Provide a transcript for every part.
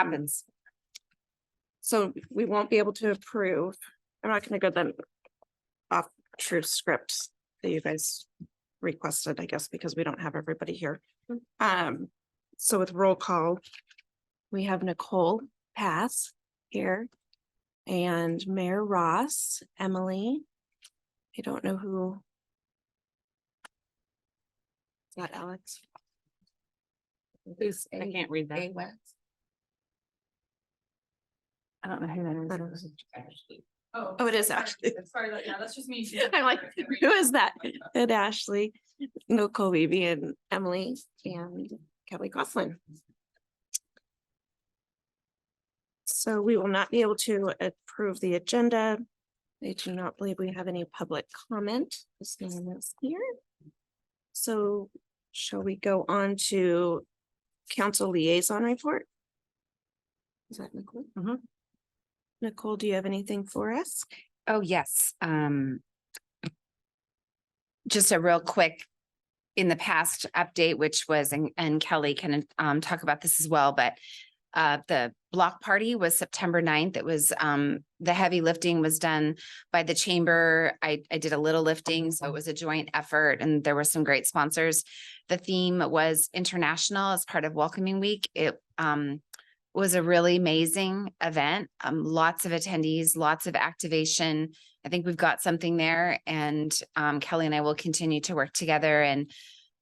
happens. So we won't be able to approve. I'm not going to go then off true scripts that you guys requested, I guess, because we don't have everybody here. So with roll call, we have Nicole Pass here and Mayor Ross, Emily. I don't know who. Is that Alex? Who's, I can't read that. I don't know who that is. Oh, it is Ashley. Sorry, yeah, that's just me. I'm like, who is that? And Ashley, Nicole Levy and Emily and Kelly Coughlin. So we will not be able to approve the agenda. I do not believe we have any public comment. This name is here. So shall we go on to council liaison report? Is that Nicole? Nicole, do you have anything for us? Oh, yes. Just a real quick in the past update, which was, and Kelly can talk about this as well, but the block party was September 9th. It was the heavy lifting was done by the chamber. I did a little lifting, so it was a joint effort and there were some great sponsors. The theme was international as part of Welcoming Week. It was a really amazing event. Lots of attendees, lots of activation. I think we've got something there, and Kelly and I will continue to work together and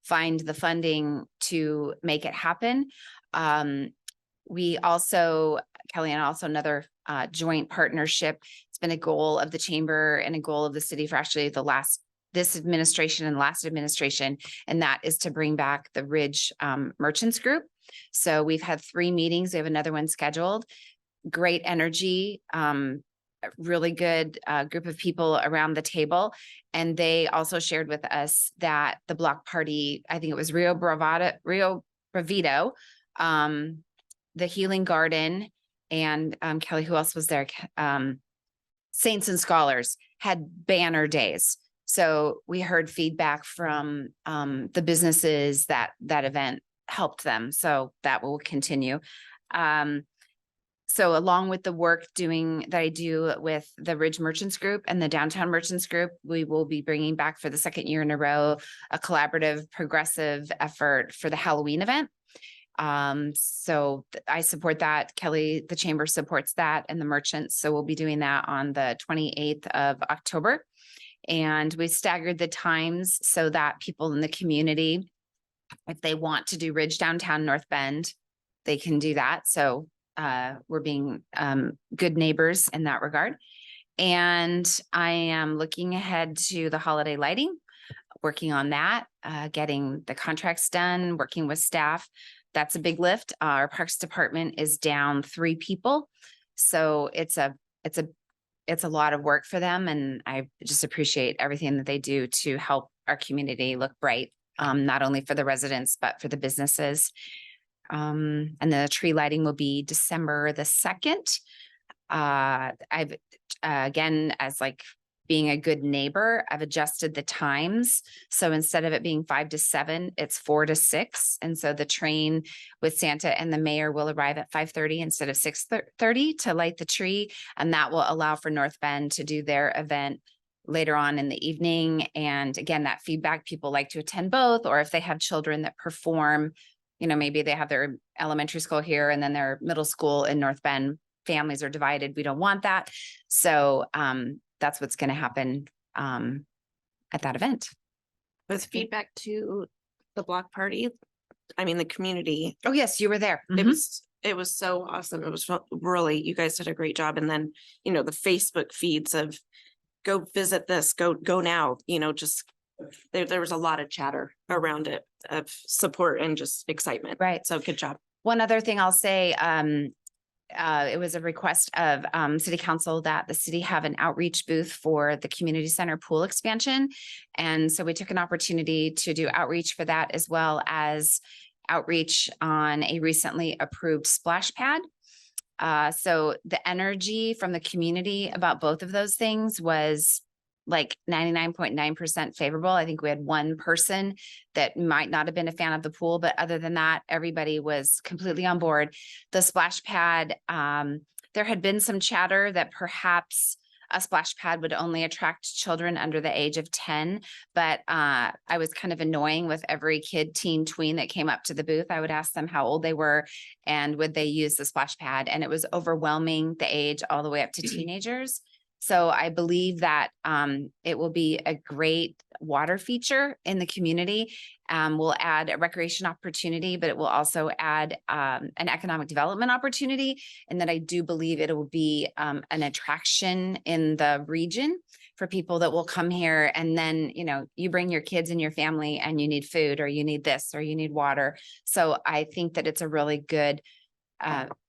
find the funding to make it happen. We also, Kelly and also another joint partnership. It's been a goal of the chamber and a goal of the city for actually this administration and last administration, and that is to bring back the Ridge Merchants Group. So we've had 3 meetings. We have another one scheduled. Great energy, really good group of people around the table. And they also shared with us that the block party, I think it was Rio Bravito, the Healing Garden, and Kelly, who else was there? Saints and Scholars had banner days. So we heard feedback from the businesses that event helped them. So that will continue. So along with the work that I do with the Ridge Merchants Group and the Downtown Merchants Group, we will be bringing back for the 2nd year in a row, a collaborative, progressive effort for the Halloween event. So I support that. Kelly, the chamber supports that, and the merchants. So we'll be doing that on the 28th of October. And we staggered the times so that people in the community, if they want to do Ridge Downtown North Bend, they can do that. So we're being good neighbors in that regard. And I am looking ahead to the holiday lighting, working on that, getting the contracts done, working with staff. That's a big lift. Our Parks Department is down 3 people. So it's a lot of work for them. And I just appreciate everything that they do to help our community look bright, not only for the residents, but for the businesses. And the tree lighting will be December the 2nd. I've, again, as like being a good neighbor, I've adjusted the times. So instead of it being 5 to 7, it's 4 to 6. And so the train with Santa and the mayor will arrive at 5:30 instead of 6:30 to light the tree. And that will allow for North Bend to do their event later on in the evening. And again, that feedback, people like to attend both, or if they have children that perform, maybe they have their elementary school here and then their middle school in North Bend, families are divided. We don't want that. So that's what's going to happen at that event. With feedback to the block party, I mean, the community. Oh, yes, you were there. It was so awesome. It was really, you guys did a great job. And then, the Facebook feeds of go visit this, go now, just there was a lot of chatter around it of support and just excitement. Right. So good job. One other thing I'll say, it was a request of city council that the city have an outreach booth for the community center pool expansion. And so we took an opportunity to do outreach for that, as well as outreach on a recently approved splash pad. So the energy from the community about both of those things was like 99.9% favorable. I think we had one person that might not have been a fan of the pool, but other than that, everybody was completely on board. The splash pad, there had been some chatter that perhaps a splash pad would only attract children under the age of 10. But I was kind of annoying with every kid, teen, tween that came up to the booth. I would ask them how old they were and would they use the splash pad. And it was overwhelming the age all the way up to teenagers. So I believe that it will be a great water feature in the community. We'll add a recreation opportunity, but it will also add an economic development opportunity. And that I do believe it will be an attraction in the region for people that will come here. And then, you know, you bring your kids and your family and you need food or you need this or you need water. So I think that it's a really good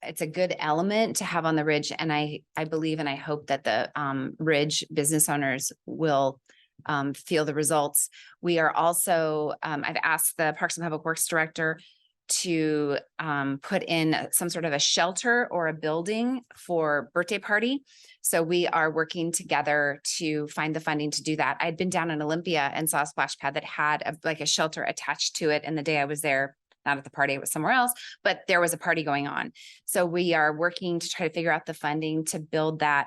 it's a good element to have on the Ridge. And I believe and I hope that the Ridge business owners will feel the results. We are also, I've asked the Parks and Public Works Director to put in some sort of a shelter or a building for birthday party. So we are working together to find the funding to do that. I'd been down in Olympia and saw a splash pad that had like a shelter attached to it. And the day I was there, not at the party, it was somewhere else, but there was a party going on. So we are working to try to figure out the funding to build that.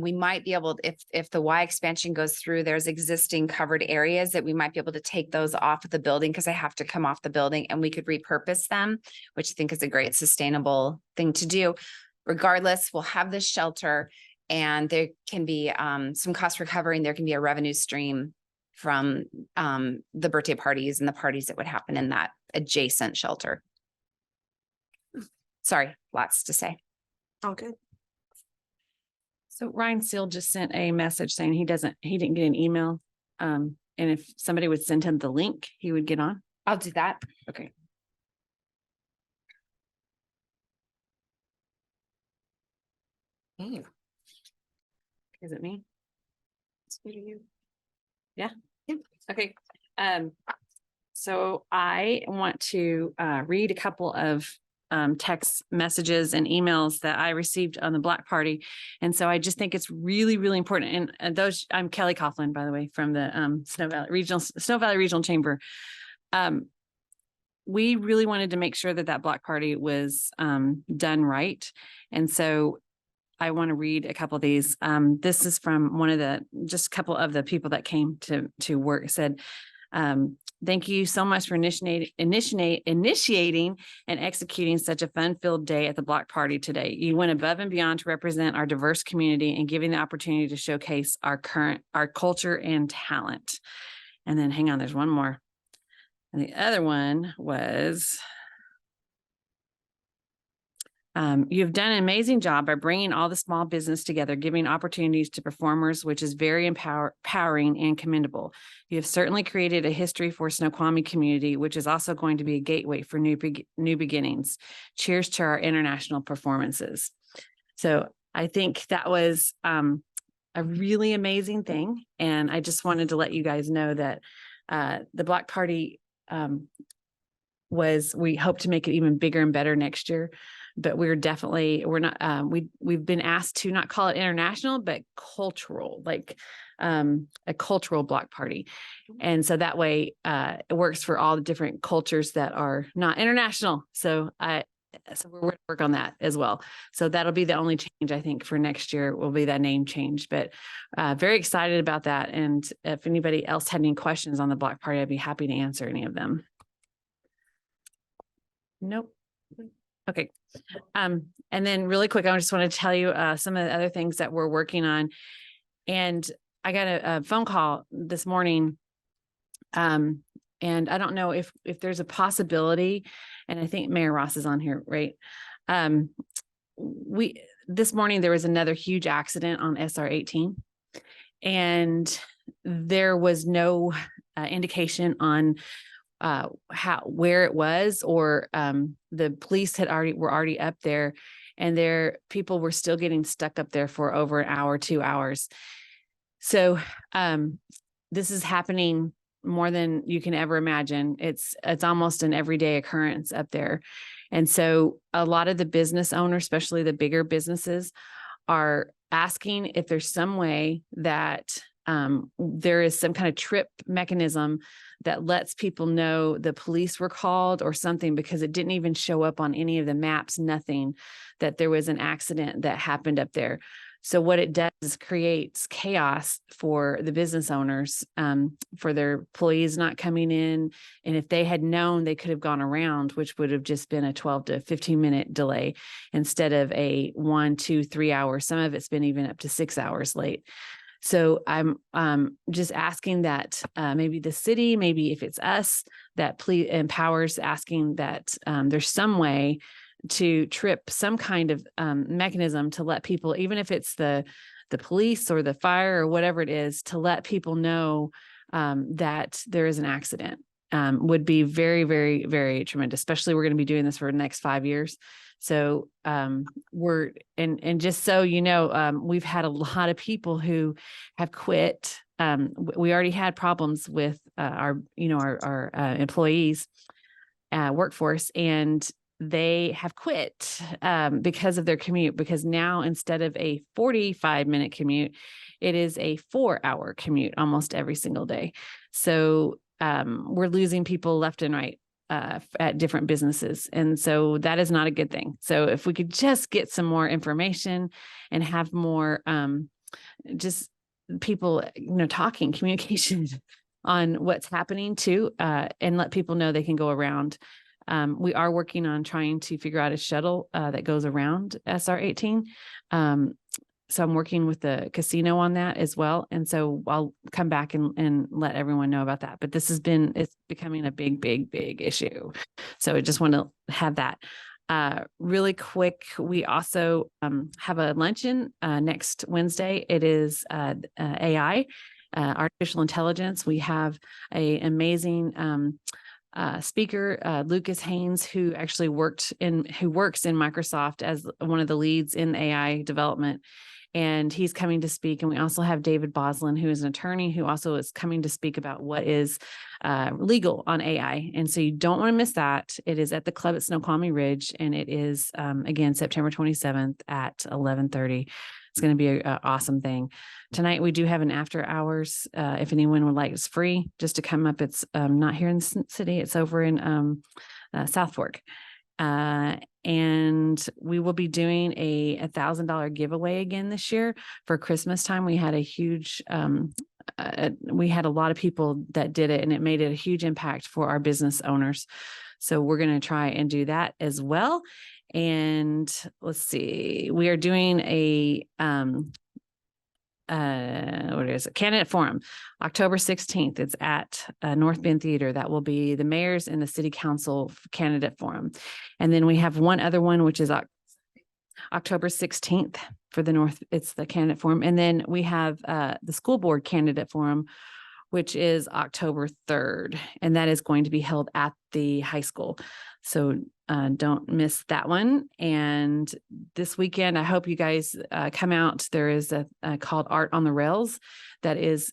We might be able, if the Y expansion goes through, there's existing covered areas that we might be able to take those off of the building because they have to come off the building and we could repurpose them, which I think is a great sustainable thing to do. Regardless, we'll have this shelter and there can be some cost recovery and there can be a revenue stream from the birthday parties and the parties that would happen in that adjacent shelter. Sorry, lots to say. All good. So Ryan Seal just sent a message saying he didn't get an email. And if somebody would send him the link, he would get on. I'll do that. Okay. Hey, Is it me? it's good to you. Okay. So I want to read a couple of text messages and emails that I received on the block party. And so I just think it's really, really important. And those, I'm Kelly Coughlin, by the way, from the Snow Valley Regional Chamber. We really wanted to make sure that that block party was done right. And so I want to read a couple of these. This is from just a couple of the people that came to work. It said, thank you so much for initiating and executing such a fun-filled day at the block party today. You went above and beyond to represent our diverse community and giving the opportunity to showcase our culture and talent. And then hang on, there's one more. And the other one was, you have done an amazing job by bringing all the small business together, giving opportunities to performers, which is very empowering and commendable. You have certainly created a history for Snoqualmie community, which is also going to be a gateway for new beginnings. Cheers to our international performances. So I think that was a really amazing thing. And I just wanted to let you guys know that the block party we hope to make it even bigger and better next year. But we're not, we've been asked to not call it international, but cultural, like a cultural block party. And so that way it works for all the different cultures that are not international. So we're going to work on that as well. So that'll be the only change I think for next year will be that name change, but very excited about that. And if anybody else had any questions on the block party, I'd be happy to answer any of them. Nope. Okay. And then really quick, I just want to tell you some of the other things that we're working on. And I got a phone call this morning. And I don't know if there's a possibility, and I think Mayor Ross is on here, right? This morning there was another huge accident on SR 18, and there was no indication on where it was, or the police were already up there, and people were still getting stuck up there for over an hour, 2 hours. So this is happening more than you can ever imagine. It's almost an everyday occurrence up there. And so a lot of the business owners, especially the bigger businesses, are asking if there's some way that there is some kind of trip mechanism that lets people know the police were called or something, because it didn't even show up on any of the maps, nothing, that there was an accident that happened up there. So what it does is creates chaos for the business owners, for their employees not coming in. And if they had known, they could have gone around, which would have just been a 12 to 15-minute delay instead of a 1, 2, 3 hours. Some of it's been even up to 6 hours late. So I'm just asking that maybe the city, maybe if it's us, that please empowers, asking that there's some way to trip some kind of mechanism to let people, even if it's the police or the fire or whatever it is, to let people know that there is an accident, would be very, very, very tremendous. Especially we're going to be doing this for the next 5 years. So we're, and just so you know, we've had a lot of people who have quit. We already had problems with our employees, workforce, and they have quit because of their commute, because now instead of a 45-minute commute, it is a 4-hour commute almost every single day. So we're losing people left and right at different businesses. And so that is not a good thing. So if we could just get some more information and have more just people, talking, communication on what's happening too, and let people know they can go around. We are working on trying to figure out a shuttle that goes around SR 18. So I'm working with the casino on that as well. And so I'll come back and let everyone know about that. But it's becoming a big, big, big issue. So I just want to have that. Really quick, we also have a luncheon next Wednesday. It is AI, artificial intelligence. We have an amazing speaker, Lucas Haynes, who actually works in Microsoft as one of the leads in AI development. And he's coming to speak. And we also have David Boslin, who is an attorney, who also is coming to speak about what is legal on AI. And so you don't want to miss that. It is at the club at Snoqualmie Ridge. And it is, again, September 27th at 11:30. It's going to be an awesome thing. Tonight, we do have an after hours. If anyone would like, it's free just to come up. It's not here in the city. It's over in South Fork. And we will be doing a $1,000 giveaway again this year for Christmas time. We had a huge, we had a lot of people that did it, and it made it a huge impact for our business owners. So we're going to try and do that as well. And let's see, we are doing a, what is it? Candidate Forum, October 16th. It's at North Bend Theater. That will be the mayor's and the city council candidate forum. And then we have one other one, which is October 16th for the North. It's the candidate forum. And then we have the school board candidate forum, which is October 3rd. And that is going to be held at the high school. So don't miss that one. And this weekend, I hope you guys come out. There is a called Art on the Rails that is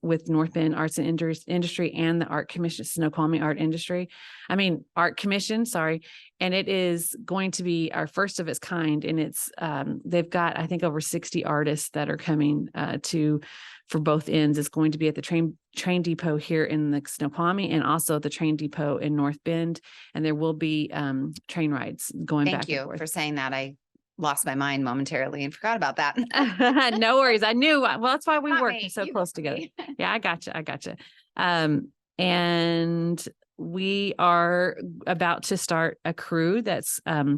with North Bend Arts and Industry and the Art Commission, Snoqualmie Art Commission, sorry. And it is going to be our first of its kind. And it's they've got, I think, over 60 artists that are coming for both ends. It's going to be at the train depot here in the Snoqualmie and also the train depot in North Bend. And there will be train rides going back and Thank you forth. for saying that. I lost my mind momentarily and forgot about that. No worries. I knew. Well, that's why we Got work me. so You close got together. me. Yeah, I gotcha. And we are about to start a crew that's a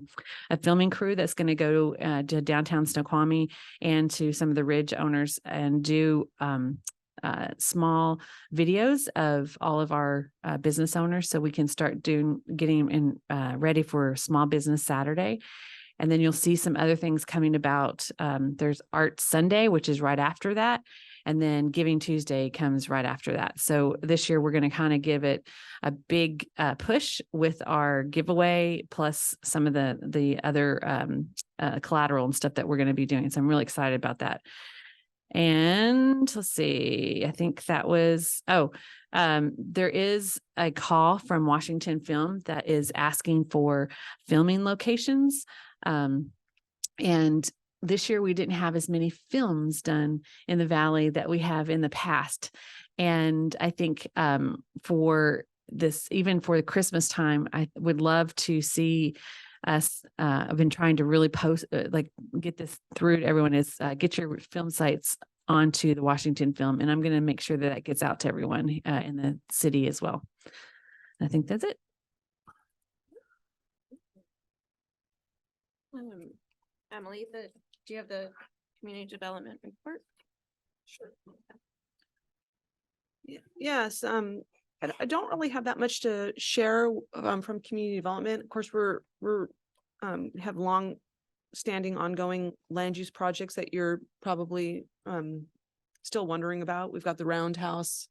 filming crew that's going to go to downtown Snoqualmie and to some of the Ridge owners and do small videos of all of our business owners, so we can start getting in ready for Small Business Saturday. And then you'll see some other things coming about. There's Art Sunday, which is right after that. And then Giving Tuesday comes right after that. So this year we're going to kind of give it a big push with our giveaway, plus some of the other collateral and stuff that we're going to be doing. So I'm really excited about that. And let's see, I think that was, there is a call from Washington Film that is asking for filming locations. And this year we didn't have as many films done in the valley that we have in the past. And I think for this, even for the Christmas time, I would love to see us. I've been trying to really get this through to everyone, is get your film sites onto the Washington Film. And I'm going to make sure that that gets out to everyone in the city as well. I think that's it. Emily, do you have the community development report? Sure. Yes, I don't really have that much to share from community development. Of course, we're have long standing ongoing land use projects that you're probably still wondering about. We've got the Roundhouse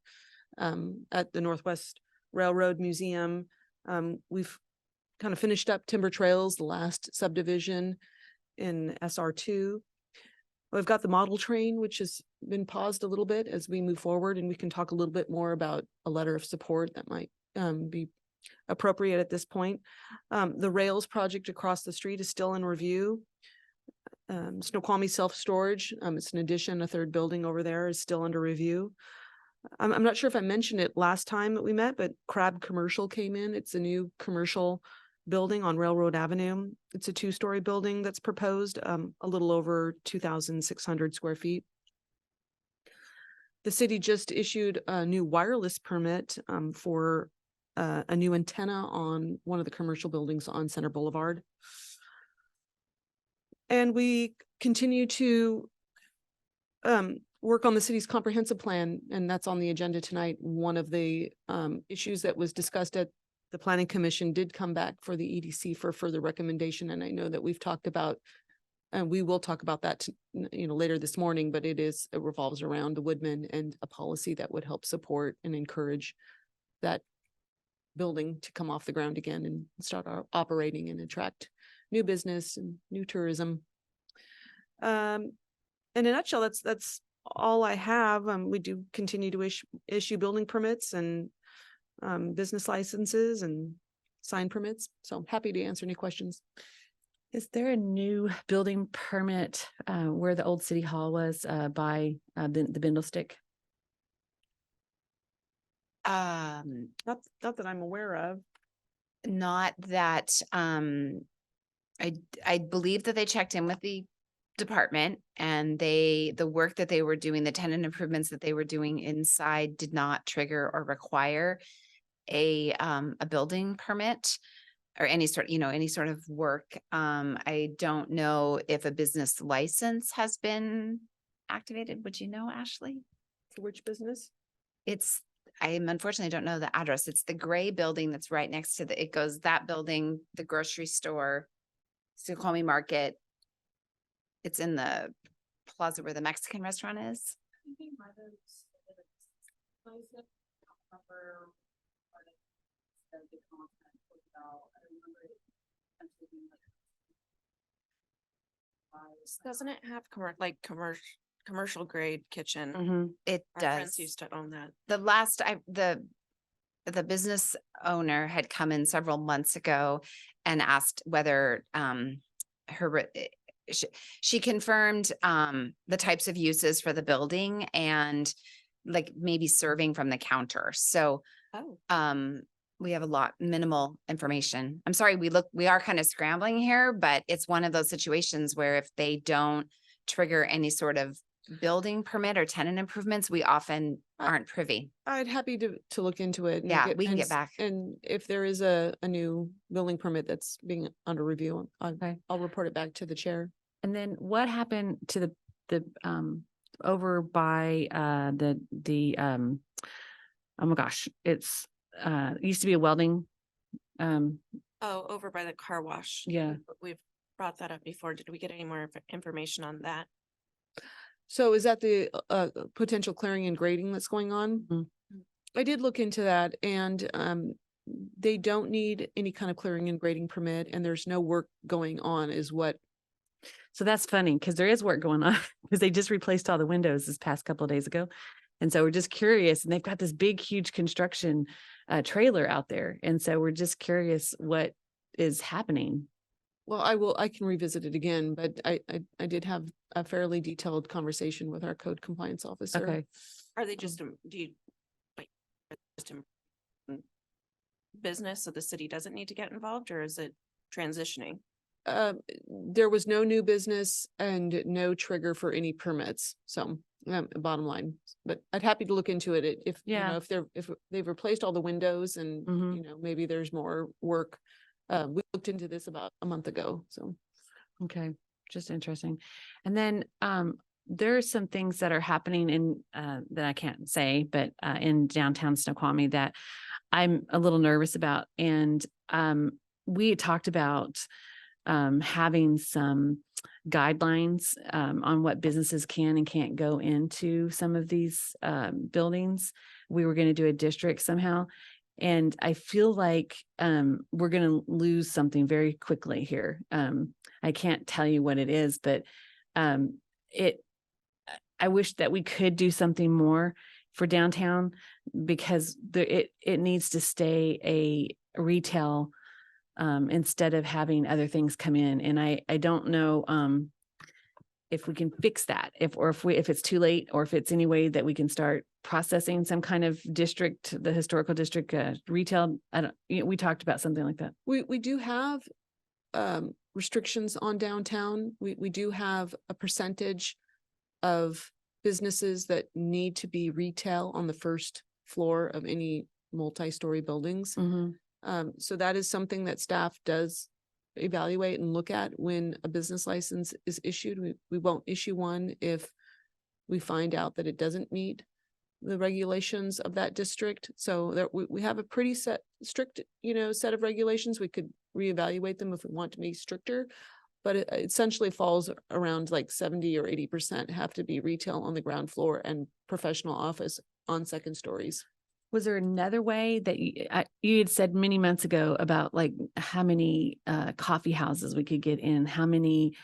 at the Northwest Railroad Museum. We've kind of finished up Timber Trails, the last subdivision in SR2. We've got the model train, which has been paused a little bit as we move forward, and we can talk a little bit more about a letter of support that might be appropriate at this point. The rails project across the street is still in review. Snoqualmie self-storage, it's an addition, a third building over there is still under review. I'm not sure if I mentioned it last time that we met, but Crab Commercial came in. It's a new commercial building on Railroad Avenue. It's a 2-story building that's proposed, a little over 2,600 square feet. The city just issued a new wireless permit for a new antenna on one of the commercial buildings on Center Boulevard. And we continue to work on the city's comprehensive plan, and that's on the agenda tonight. One of the issues that was discussed at the Planning Commission did come back for the EDC for further recommendation, and I know that we've talked about, and we will talk about that, later this morning. But it revolves around the Woodman and a policy that would help support and encourage that building to come off the ground again and start operating and attract new business and new tourism. In a nutshell, that's all I have. We do continue to issue building permits and business licenses and sign permits. So I'm happy to answer any questions. Is there a new building permit where the old city hall was by the Bindlestick? Not that I'm aware of. Not that, I believe that they checked in with the department, and the work that they were doing, the tenant improvements that they were doing inside did not trigger or require a building permit or any sort of work. I don't know if a business license has been activated. Would you know, Ashley? For which business? I unfortunately don't know the address. It's the gray building that's right next to that building, the grocery store, Snoqualmie Market. It's in the plaza where the Mexican restaurant is. Doesn't it have commercial grade kitchen? Mm-hmm. It Our does. friends used to own that. The business owner had come in several months ago and asked whether she confirmed the types of uses for the building and like maybe serving from the counter. So we have minimal information. I'm sorry, we are kind of scrambling here, but it's one of those situations where if they don't trigger any sort of building permit or tenant improvements, we often aren't privy. I'd happy to look into it. Yeah, we can get back. And if there is a new building permit that's being under review, I'll report it back to the chair. And then what happened to the over by oh my gosh, it used to be a welding. Over by the car wash. Yeah. We've brought that up before. Did we get any more information on that? So is that the potential clearing and grading that's going on? Mm-hmm. I did look into that, and they don't need any kind of clearing and grading permit, and there's no work going on is what. So that's funny because there is work going on because they just replaced all the windows this past couple of days ago. And so we're just curious, and they've got this big, huge construction trailer out there. And so we're just curious what is happening. Well, I can revisit it again, but I did have a fairly detailed conversation with our code compliance officer. Okay. Are they just, do you, like, just business, so the city doesn't need to get involved, or is it transitioning? There was no new business and no trigger for any permits. So, bottom line, but I'd happy to look into it if, you Yeah. know, if they've replaced all the windows and, Mhm. you know, maybe there's more work. We looked into this about a month ago, so. Okay, just interesting. And then there are some things that are happening in that I can't say, but in downtown Snoqualmie that I'm a little nervous about. And we had talked about having some guidelines on what businesses can and can't go into some of these buildings. We were going to do a district somehow. And I feel like we're going to lose something very quickly here. I can't tell you what it is, but it. I wish that we could do something more for downtown because it needs to stay a retail instead of having other things come in. And I don't know if we can fix that, if it's too late, or if it's any way that we can start processing some kind of district, the historical district retail. We talked about something like that. We do have restrictions on downtown. We do have a percentage of businesses that need to be retail on the first floor of any multi-story buildings. Mm-hmm. So that is something that staff does evaluate and look at when a business license is issued. We won't issue one if we find out that it doesn't meet the regulations of that district. So there, we have a pretty strict, you know, set of regulations. We could reevaluate them if we want to be stricter, but it essentially falls around like 70 or 80% have to be retail on the ground floor and professional office on second stories. Was there another way that you had said many months ago about like how many coffee houses we could get in, how many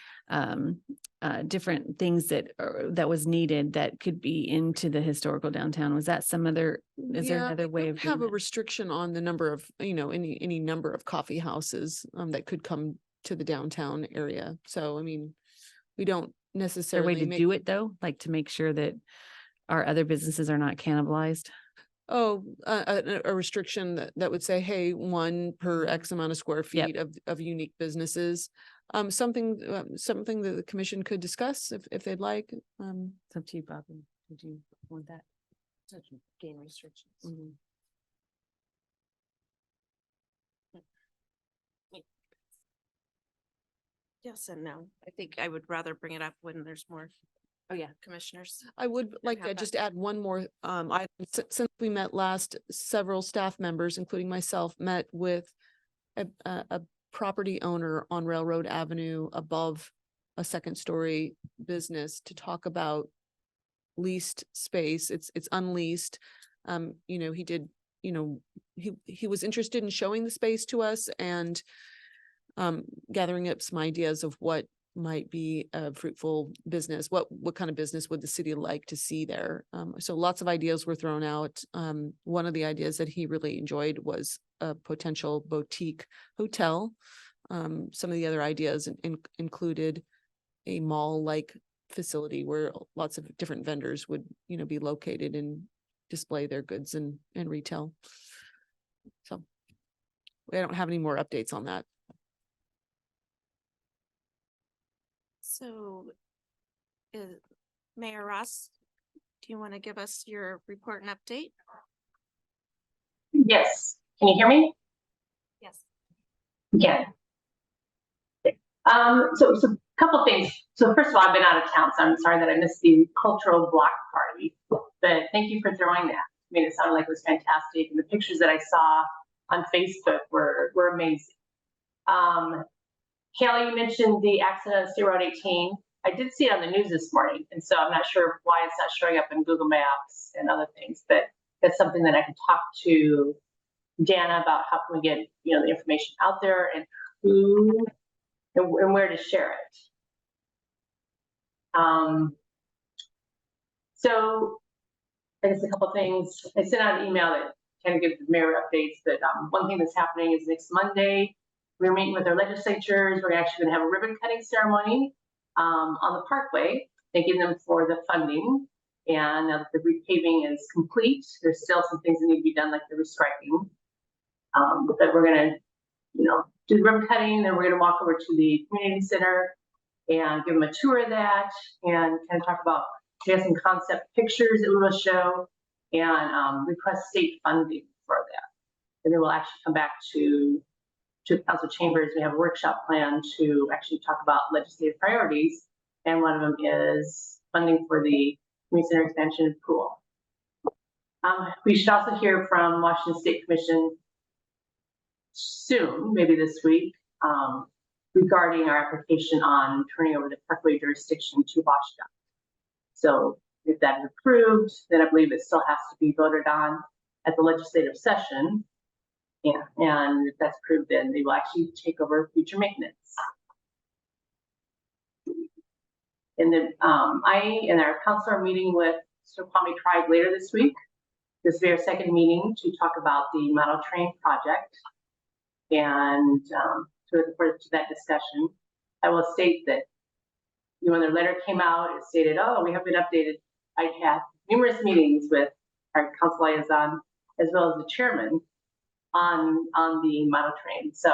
different things that was needed that could be into the historical downtown? Was that some other, is there another way of have doing a that? restriction on the number of, you know, any number of coffee houses that could come to the downtown area. So, I mean, we don't Is there a necessarily way to do it though, like to make sure that our other businesses are not cannibalized? A restriction that would say, hey, one per X amount of square feet of unique businesses. Something that the commission could discuss if they'd like. It's up to you, Bobby. Did you want that? Game restrictions. Mhm. Yes and no. I think I would rather bring it up when there's more. Oh, yeah. Commissioners. I would like have to that. just add one more, since we met last, several staff members, including myself, met with a property owner on Railroad Avenue above a second story business to talk about leased space. It's unleased. You know, he did, you know, he was interested in showing the space to us and gathering up some ideas of what might be a fruitful business. What kind of business would the city like to see there? So lots of ideas were thrown out. One of the ideas that he really enjoyed was a potential boutique hotel. Some of the other ideas included a mall-like facility where lots of different vendors would, you know, be located and display their goods and retail. So I don't have any more updates on that. So, Mayor Ross, do you want to give us your report and update? Yes. Can you hear me? Yes. Yeah. So a couple things. So first of all, I've been out of town, so I'm sorry that I missed the cultural block party, but thank you for throwing that. I mean, it sounded like it was fantastic. And the pictures that I saw on Facebook were amazing. Kelly, you mentioned the accident on State Road 18. I did see it on the news this morning, and so I'm not sure why it's not showing up in Google Maps and other things, but that's something that I can talk to Dana about. How can we get, you know, the information out there and who and where to share it. So I guess a couple of things. I sent out an email that kind of gives the mayor updates, but one thing that's happening is next Monday, We're meeting with our legislatures. We're actually gonna have a ribbon cutting ceremony on the parkway, thanking them for the funding. And now that the repaving is complete, there's still some things that need to be done, like the restriping. But we're gonna, do the ribbon cutting, then we're gonna walk over to the community center and give them a tour of that and kind of talk about, we have some concept pictures that we will show and request state funding for that. And then we'll actually come back to council chambers. We have a workshop plan to actually talk about legislative priorities. And one of them is funding for the community center expansion pool. We should also hear from Washington State Commission soon, maybe this week, regarding our application on turning over the parkway jurisdiction to WashDOT. So if that is approved, then I believe it still has to be voted on at the legislative session. Yeah, and if that's approved, then they will actually take over future maintenance. And then I and our council are meeting with Snoqualmie Tribe later this week. This will be our second meeting to talk about the model train project. And so looking forward to that discussion. I will state that when their letter came out, it stated, "Oh, we have been updated." I had numerous meetings with our council liaison as well as the chairman on the model train. So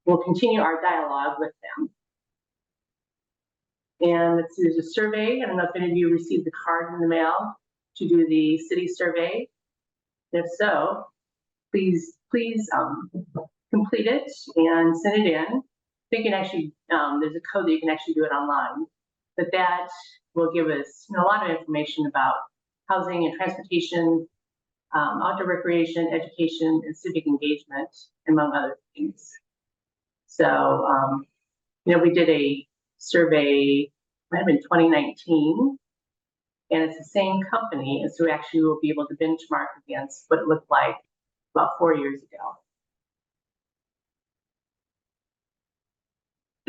we'll continue our dialogue with them. And let's see, there's a survey. I don't know if any of you received the card in the mail to do the city survey. If so, please complete it and send it in. I think you can actually, there's a code that you can actually do it online, but that will give us a lot of information about housing and transportation, outdoor recreation, education, and civic engagement, among other things. So, we did a survey, might have been 2019, and it's the same company, and so we actually will be able to benchmark against what it looked like about 4 years ago.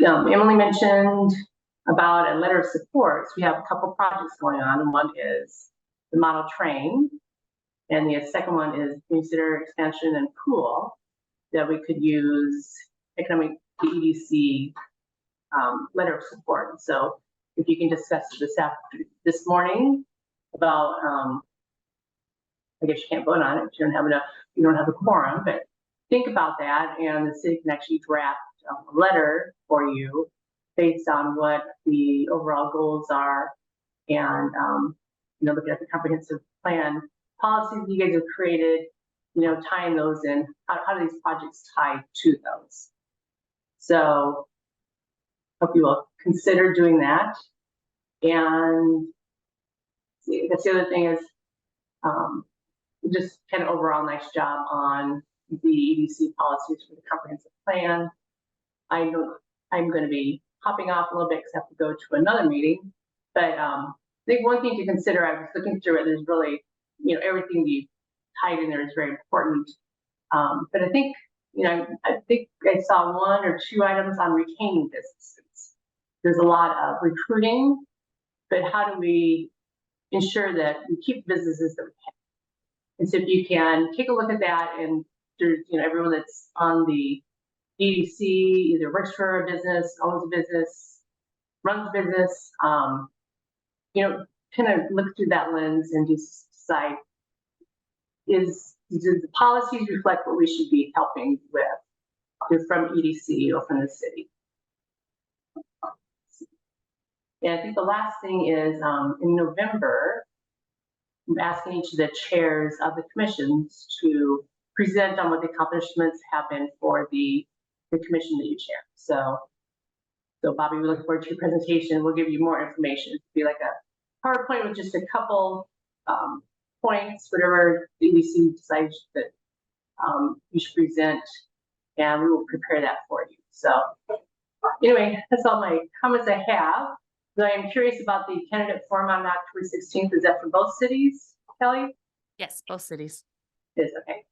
Emily mentioned about a letter of support. So we have a couple projects going on, and one is the model train, and the second one is consider expansion and pool that we could use economic EDC letter of support. So if you can discuss this morning about, I guess you can't vote on it if you don't have enough, you don't have a quorum, but think about that, and the city can actually draft a letter for you based on what the overall goals are, and looking at the comprehensive plan policies you guys have created, tying those in. How do these projects tie to those? So hope you will consider doing that. And I guess the other thing is just kind of overall nice job on the EDC policies for the comprehensive plan. I'm going to be hopping off a little bit because I have to go to another meeting. But I think one thing to consider, I was looking through it, there's really, everything you tied in there is very important. But I think, I saw 1 or 2 items on retaining businesses. There's a lot of recruiting, but how do we ensure that we keep businesses that we can? And so if you can take a look at that, and there's, everyone that's on the EDC either works for a business, owns a business, runs a business, kind of look through that lens and just decide, do the policies reflect what we should be helping with, either from EDC or from the city? And I think the last thing is in November, I'm asking each of the chairs of the commissions to present on what the accomplishments have been for the commission that you chair. So Bobby, we look forward to your presentation. We'll give you more information. It'll be like a PowerPoint with just a couple points, whatever the EDC decides that you should present, and we will prepare that for you. So anyway, that's all my comments I have. So I am curious about the candidate forum on October 16th. Is that for both cities, Kelly? Yes, both cities. It is, okay.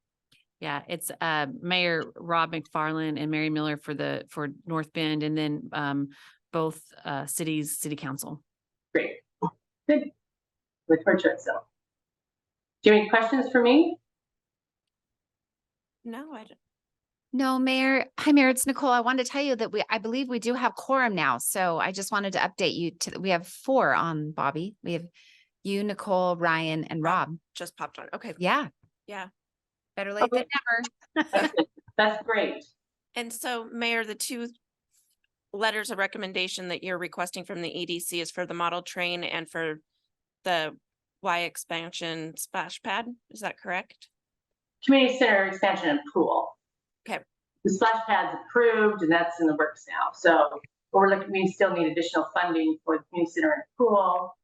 Yeah, it's Mayor Rob McFarland and Mary Miller for North Bend, and then both cities, city council. Great. Good. Look forward to it. So do you have any questions for me? No, I don't. No, Mayor. Hi, Mayor. It's Nicole. I wanted to tell you that I believe we do have quorum now. So I just wanted to update you we have 4 on, Bobby. We have you, Nicole, Ryan, and Rob. Just popped on. Okay. Yeah. Yeah. Better late than never. That's good. That's great. And so, Mayor, the 2 letters of recommendation that you're requesting from the EDC is for the model train and for the Y expansion splash pad. Is that correct? Community center expansion and pool. Okay. The splash pad's approved and that's in the works now. So we're looking, we still need additional funding for the community center and pool.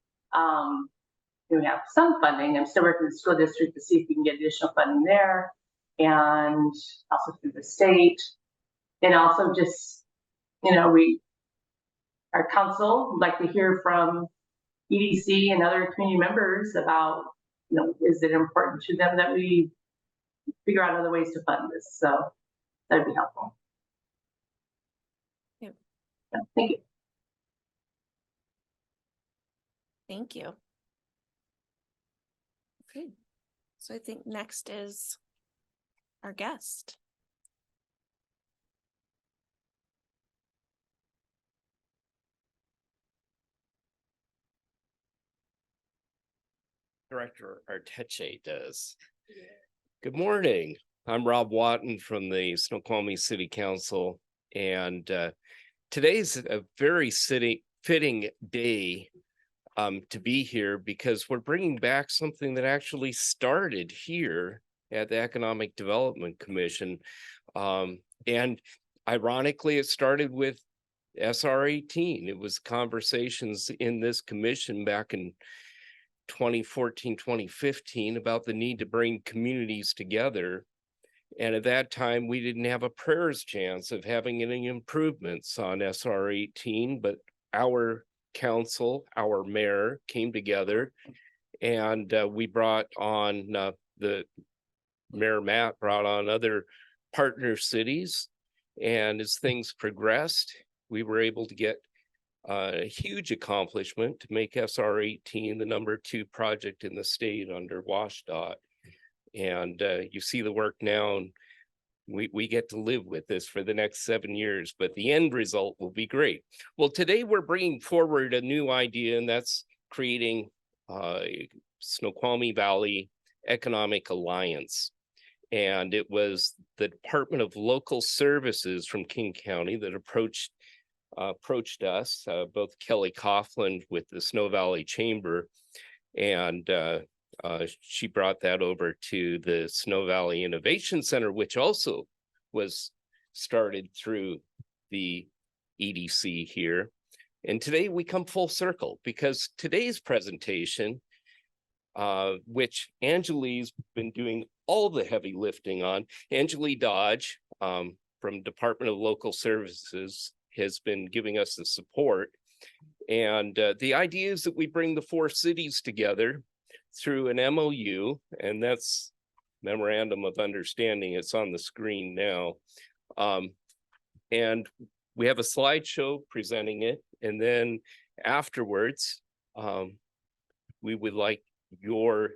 We have some funding. I'm still working with the school district to see if we can get additional funding there, and also through the state. And also just, our council would like to hear from EDC and other community members about, is it important to them that we figure out other ways to fund this? So that'd be helpful. Yep. Yeah, thank you. Thank you. Okay. So I think next is our guest. Director Arteche does. Good morning. I'm Rob Watton from the Snoqualmie City Council, and today's a very fitting day to be here because we're bringing back something that actually started here at the Economic Development Commission, and ironically, it started with SR 18. It was conversations in this commission back in 2014, 2015 about the need to bring communities together. And at that time, we didn't have a prayer's chance of having any improvements on SR 18, but our council, our mayor came together and we brought on the Mayor Matt brought on other partner cities. And as things progressed, we were able to get a huge accomplishment to make SR 18 the #2 project in the state under WashDOT. And you see the work now, and we get to live with this for the next 7 years, but the end result will be great. Well, today we're bringing forward a new idea, and that's creating Snoqualmie Valley Economic Alliance. And it was the Department of Local Services from King County that approached us, both Kelly Coughlin with the Snow Valley Chamber, and she brought that over to the Snow Valley Innovation Center, which also was started through the EDC here. And today we come full circle because today's presentation, which Angeli's been doing all the heavy lifting on, Angeli Dodge from Department of Local Services has been giving us the support. And the idea is that we bring the 4 cities together through an MOU, and that's Memorandum of Understanding. It's on the screen now. And we have a slideshow presenting it. And then afterwards, we would like your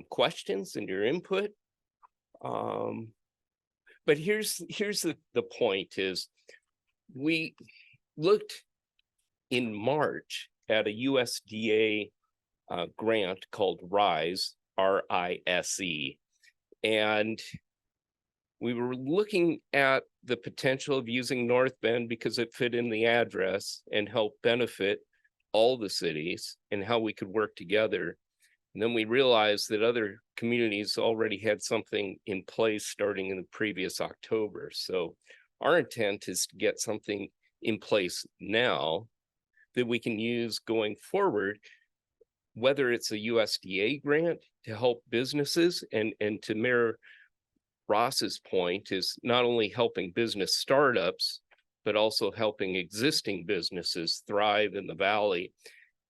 questions and your input. But here's the point is, we looked in March at a USDA grant called RISE, RISE, and we were looking at the potential of using North Bend because it fit in the address and help benefit all the cities and how we could work together. And then we realized that other communities already had something in place starting in the previous October. So our intent is to get something in place now that we can use going forward, whether it's a USDA grant to help businesses, and to Mayor Ross's point is not only helping business startups, but also helping existing businesses thrive in the Valley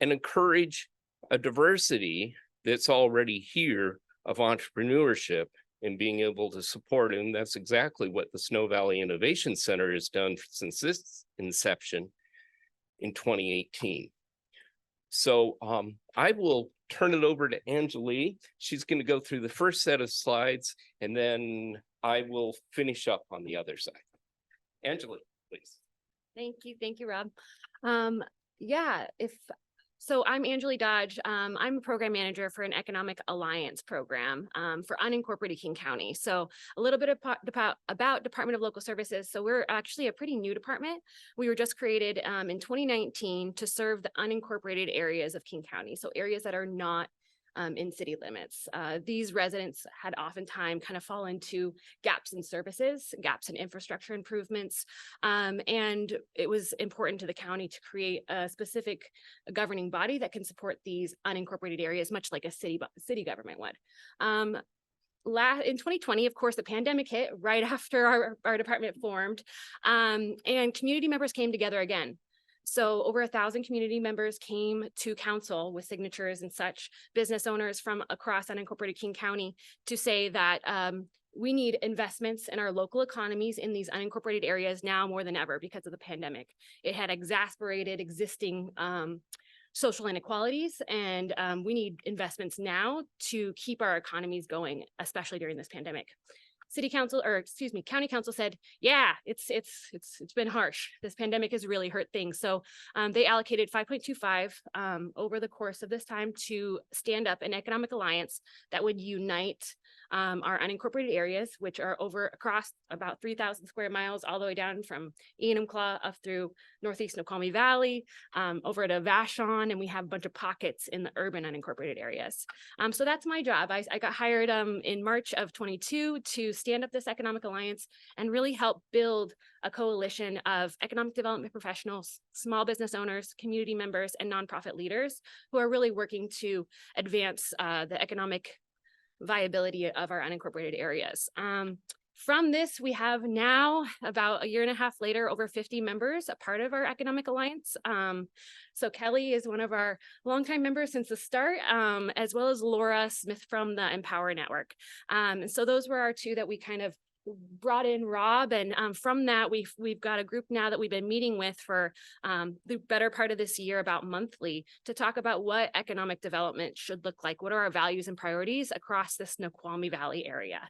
and encourage a diversity that's already here of entrepreneurship and being able to support it. And that's exactly what the Snow Valley Innovation Center has done since its inception in 2018. So I will turn it over to Angeli. She's going to go through the first set of slides, and then I will finish up on the other side. Angela, please. Thank you, Rob. Yeah, so I'm Angela Dodge. I'm a program manager for an economic alliance program for unincorporated King County. So a little bit about Department of Local Services. So we're actually a pretty new department. We were just created in 2019 to serve the unincorporated areas of King County. So areas that are not in city limits. These residents had oftentimes kind of fall into gaps in services, gaps in infrastructure improvements. And it was important to the county to create a specific governing body that can support these unincorporated areas, much like a city government would. In 2020, of course, the pandemic hit right after our department formed, and community members came together again. So over 1,000 community members came to council with signatures and such, business owners from across unincorporated King County, to say that we need investments in our local economies in these unincorporated areas now more than ever because of the pandemic. It had exacerbated existing social inequalities, and we need investments now to keep our economies going, especially during this pandemic. County council said, yeah, it's been harsh. This pandemic has really hurt things. So they allocated 5.25 over the course of this time to stand up an economic alliance that would unite our unincorporated areas, which are across about 3,000 square miles, all the way down from Enumclaw up through northeast Snoqualmie Valley, over to Vashon, and we have a bunch of pockets in the urban unincorporated areas. So that's my job. I got hired in March of 22 to stand up this economic alliance and really help build a coalition of economic development professionals, small business owners, community members, and nonprofit leaders who are really working to advance the economic viability of our unincorporated areas. From this, we have now, about a year and a half later, over 50 members, a part of our economic alliance. So Kelly is one of our longtime members since the start, as well as Laura Smith from the Empower Network. And so those were our two that we kind of brought in Rob, and from that we've got a group now that we've been meeting with for the better part of this year, about monthly, to talk about what economic development should look like. What are our values and priorities across the Snoqualmie Valley area?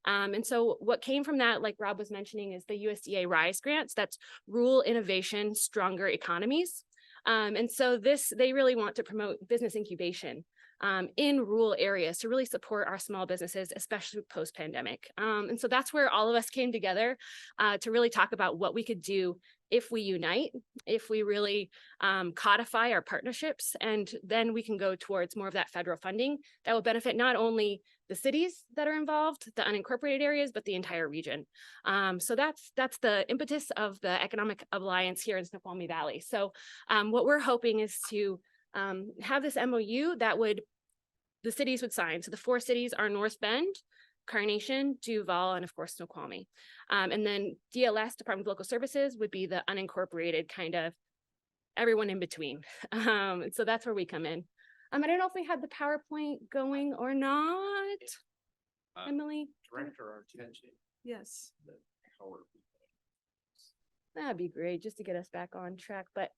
And so what came from that, like Rob was mentioning, is the USDA RISE grants. That's Rural Innovation Stronger Economies. And so they really want to promote business incubation in rural areas to really support our small businesses, especially post-pandemic. And so that's where all of us came together to really talk about what we could do if we unite, if we really codify our partnerships, and then we can go towards more of that federal funding that will benefit not only the cities that are involved, the unincorporated areas, but the entire region. So that's the impetus of the Economic Alliance here in Snoqualmie Valley. So what we're hoping is to have this MOU that the cities would sign. So the 4 cities are North Bend, Carnation, Duval, and of course Snoqualmie. And then DLS, Department of Local Services, would be the unincorporated, kind of everyone in between. So that's where we come in. I don't know if we had the PowerPoint going or not. Emily? Director, our attention. Yes. That'd be great, just to get us back on track. But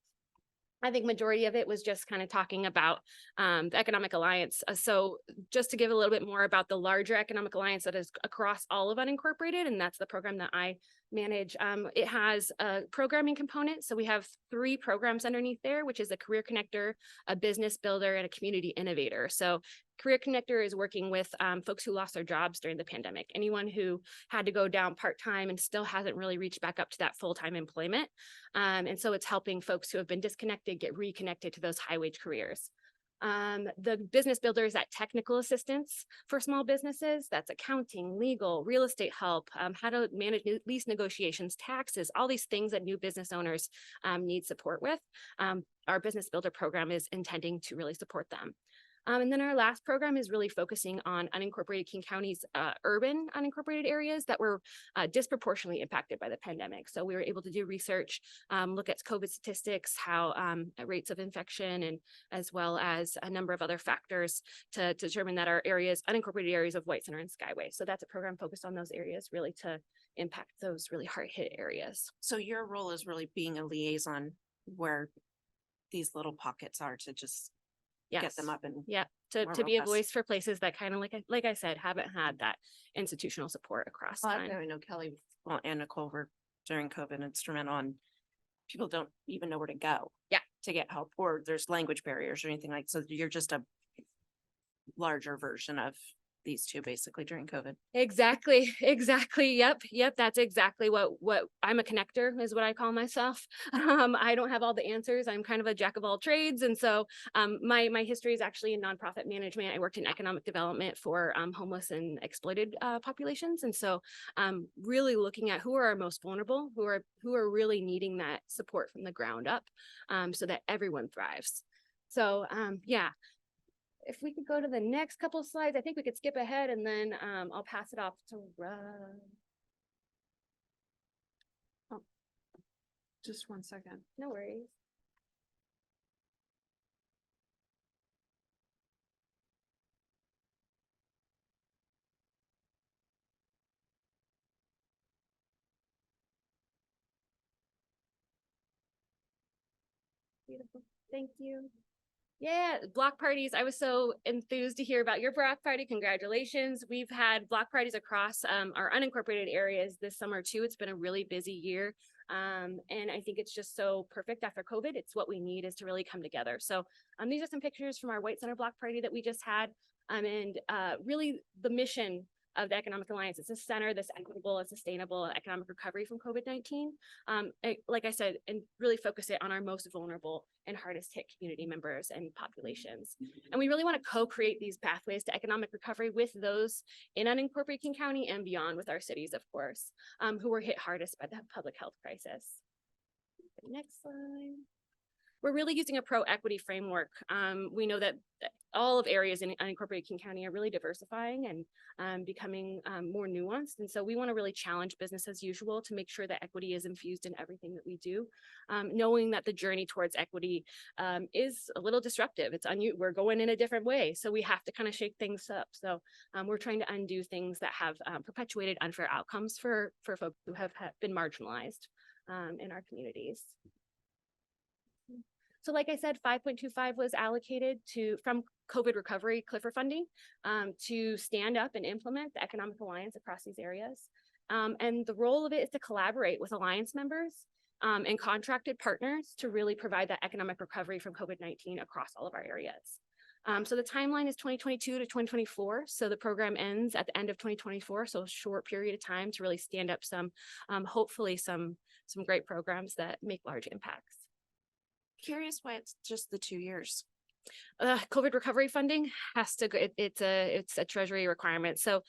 I think majority of it was just kind of talking about the Economic Alliance. So just to give a little bit more about the larger Economic Alliance that is across all of unincorporated, and that's the program that I manage. It has a programming component. So we have 3 programs underneath there, which is a career connector, a business builder, and a community innovator. So Career Connector is working with folks who lost their jobs during the pandemic, anyone who had to go down part-time and still hasn't really reached back up to that full-time employment. And so it's helping folks who have been disconnected get reconnected to those high-wage careers. The business builder is that technical assistance for small businesses. That's accounting, legal, real estate help, how to manage lease negotiations, taxes, all these things that new business owners need support with. Our business builder program is intending to really support them. And then our last program is really focusing on unincorporated King County's urban unincorporated areas that were disproportionately impacted by the pandemic. So we were able to do research, look at COVID statistics, how rates of infection, and as well as a number of other factors to determine that our areas, unincorporated areas of White Center and Skyway. So that's a program focused on those areas, really to impact those really hard hit areas. So your role is really being a liaison where these little pockets are, to just get Yes. them up and. Yeah, more to be a robust. voice for places that kind of like I said, haven't had that institutional support across time. I know Kelly, well, and Nicole were during COVID instrumental on people don't even know where to go. Yeah. To get help, or there's language barriers or anything like, so you're just a larger version of these two basically during COVID. Exactly. Yep. That's exactly what I'm a connector is what I call myself. I don't have all the answers. I'm kind of a jack of all trades. And so my history is actually in nonprofit management. I worked in economic development for homeless and exploited populations. And so really looking at who are our most vulnerable, who are really needing that support from the ground up so that everyone thrives. So yeah. If we could go to the next couple slides, I think we could skip ahead and then I'll pass it off to Rob. Just 1 second. No worries. Beautiful. Thank you. Yeah, block parties. I was so enthused to hear about your block party. Congratulations. We've had block parties across our unincorporated areas this summer too. It's been a really busy year. And I think it's just so perfect after COVID. It's what we need is to really come together. So these are some pictures from our White Center block party that we just had. And really the mission of the Economic Alliance is to center this equitable and sustainable economic recovery from COVID-19. Like I said, and really focus it on our most vulnerable and hardest hit community members and populations. And we really want to co-create these pathways to economic recovery with those in unincorporated King County and beyond with our cities, of course, who were hit hardest by the public health crisis. Next slide. We're really using a pro-equity framework. We know that all of areas in unincorporated King County are really diversifying and becoming more nuanced. And so we want to really challenge business as usual to make sure that equity is infused in everything that we do, knowing that the journey towards equity is a little disruptive. We're going in a different way. So we have to kind of shake things up. So we're trying to undo things that have perpetuated unfair outcomes for folks who have been marginalized in our communities. So like I said, 5.25 was allocated from COVID recovery Clifford funding to stand up and implement the Economic Alliance across these areas. And the role of it is to collaborate with Alliance members and contracted partners to really provide that economic recovery from COVID-19 across all of our areas. So the timeline is 2022 to 2024. So the program ends at the end of 2024. So a short period of time to really stand up hopefully some great programs that make large impacts. Curious why it's just the 2 years. COVID recovery funding has to go. It's a treasury requirement. So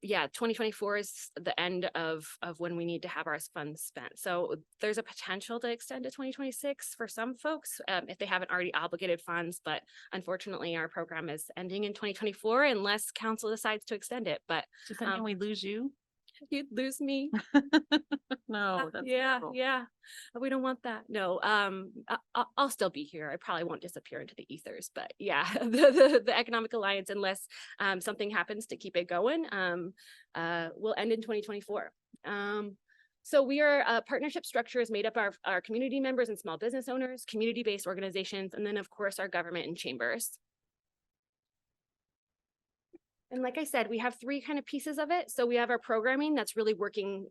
yeah, 2024 is the end of when we need to have our funds spent. So there's a potential to extend to 2026 for some folks if they haven't already obligated funds. But unfortunately, our program is ending in 2024 unless council decides to extend it. But Does that mean we lose you? you'd lose me. No, that's Yeah, terrible. yeah. We don't want that. No, I'll still be here. I probably won't disappear into the ethers, but yeah, the Economic Alliance, unless something happens to keep it going, will end in 2024. So we are a partnership structure is made up of our community members and small business owners, community-based organizations, and then of course our government and chambers. And like I said, we have three kind of pieces of it. So we have our programming that's really working,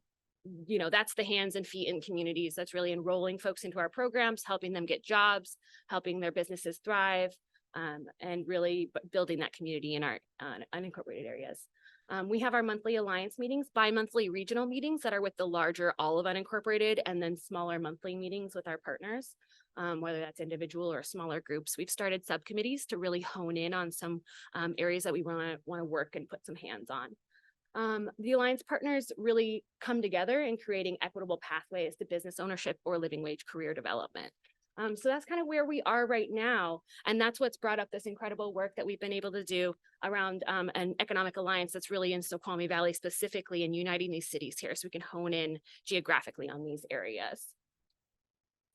that's the hands and feet in communities. That's really enrolling folks into our programs, helping them get jobs, helping their businesses thrive, and really building that community in our unincorporated areas. We have our monthly alliance meetings, bi-monthly regional meetings that are with the larger all of unincorporated, and then smaller monthly meetings with our partners, whether that's individual or smaller groups. We've started subcommittees to really hone in on some areas that we want to work and put some hands on. The alliance partners really come together in creating equitable pathways to business ownership or living wage career development. So that's kind of where we are right now. And that's what's brought up this incredible work that we've been able to do around an economic alliance that's really in Snoqualmie Valley specifically, and uniting these cities here so we can hone in geographically on these areas.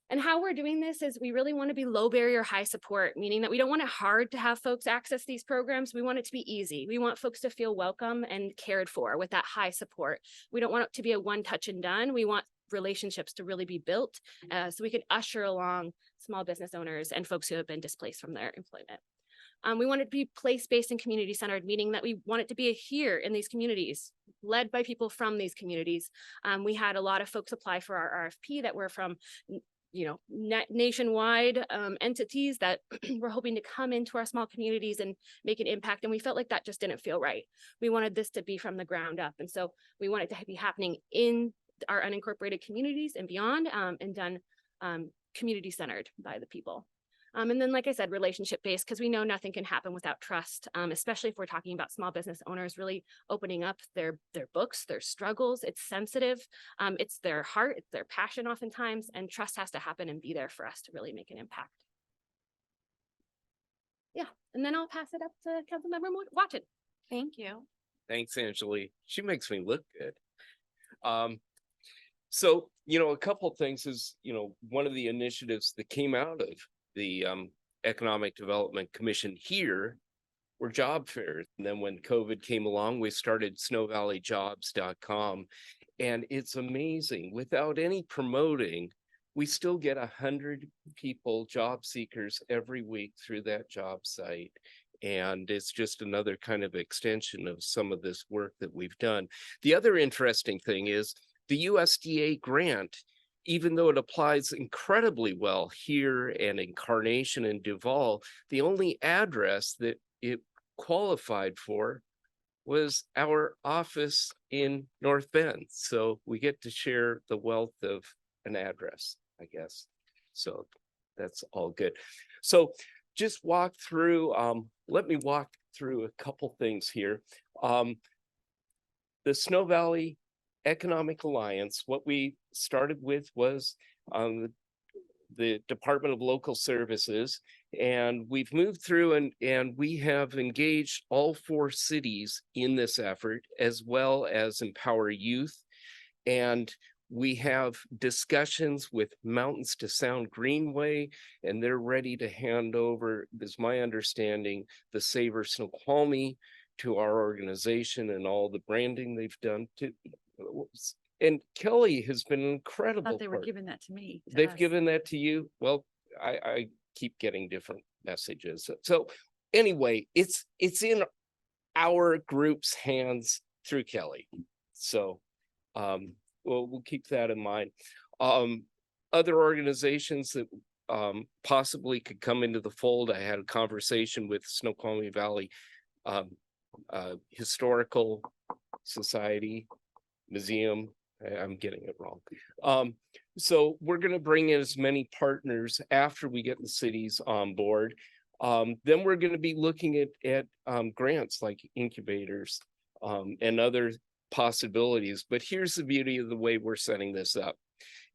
And how we're doing this is we really want to be low barrier, high support, meaning that we don't want it hard to have folks access these programs. We want it to be easy. We want folks to feel welcome and cared for with that high support. We don't want it to be a one touch and done. We want relationships to really be built, so we can usher along small business owners and folks who have been displaced from their employment. We want it to be place-based and community-centered, meaning that we want it to be here in these communities, led by people from these communities. We had a lot of folks apply for our RFP that were from nationwide entities that were hoping to come into our small communities and make an impact. And we felt like that just didn't feel right. We wanted this to be from the ground up. And so we want it to be happening in our unincorporated communities and beyond, and done community-centered by the people. And then, like I said, relationship-based, because we know nothing can happen without trust, especially if we're talking about small business owners really opening up their books, their struggles. It's sensitive. It's their heart, it's their passion oftentimes, and trust has to happen and be there for us to really make an impact. Yeah, and then I'll pass it up to Councilmember Watson. Thank you. Thanks, Angeli. She makes me look good. So, a couple things is, one of the initiatives that came out of the Economic Development Commission here were job fairs. And then when COVID came along, we started snowvalleyjobs.com. And it's amazing. Without any promoting, we still get 100 people, job seekers, every week through that job site. And it's just another kind of extension of some of this work that we've done. The other interesting thing is the USDA grant, even though it applies incredibly well here and in Carnation and Duval, the only address that it qualified for was our office in North Bend. So we get to share the wealth of an address, I guess. So that's all good. So just walk through, let me walk through a couple things here. The Snow Valley Economic Alliance, what we started with was the Department of Local Services, and we've moved through and we have engaged all 4 cities in this effort, as well as Empower Youth. And we have discussions with Mountains to Sound Greenway, and they're ready to hand over, is my understanding, the Savor Snoqualmie to our organization and all the branding they've done to. And Kelly has been an incredible. I thought they were partner. giving that to me. They've given that to you. Well, I keep getting different messages. So anyway, it's in our group's hands through Kelly. So we'll keep that in mind. Other organizations that possibly could come into the fold. I had a conversation with Snoqualmie Valley Historical Society Museum. I'm getting it wrong. So we're going to bring in as many partners after we get the cities on board. Then we're going to be looking at grants like incubators and other possibilities. But here's the beauty of the way we're setting this up.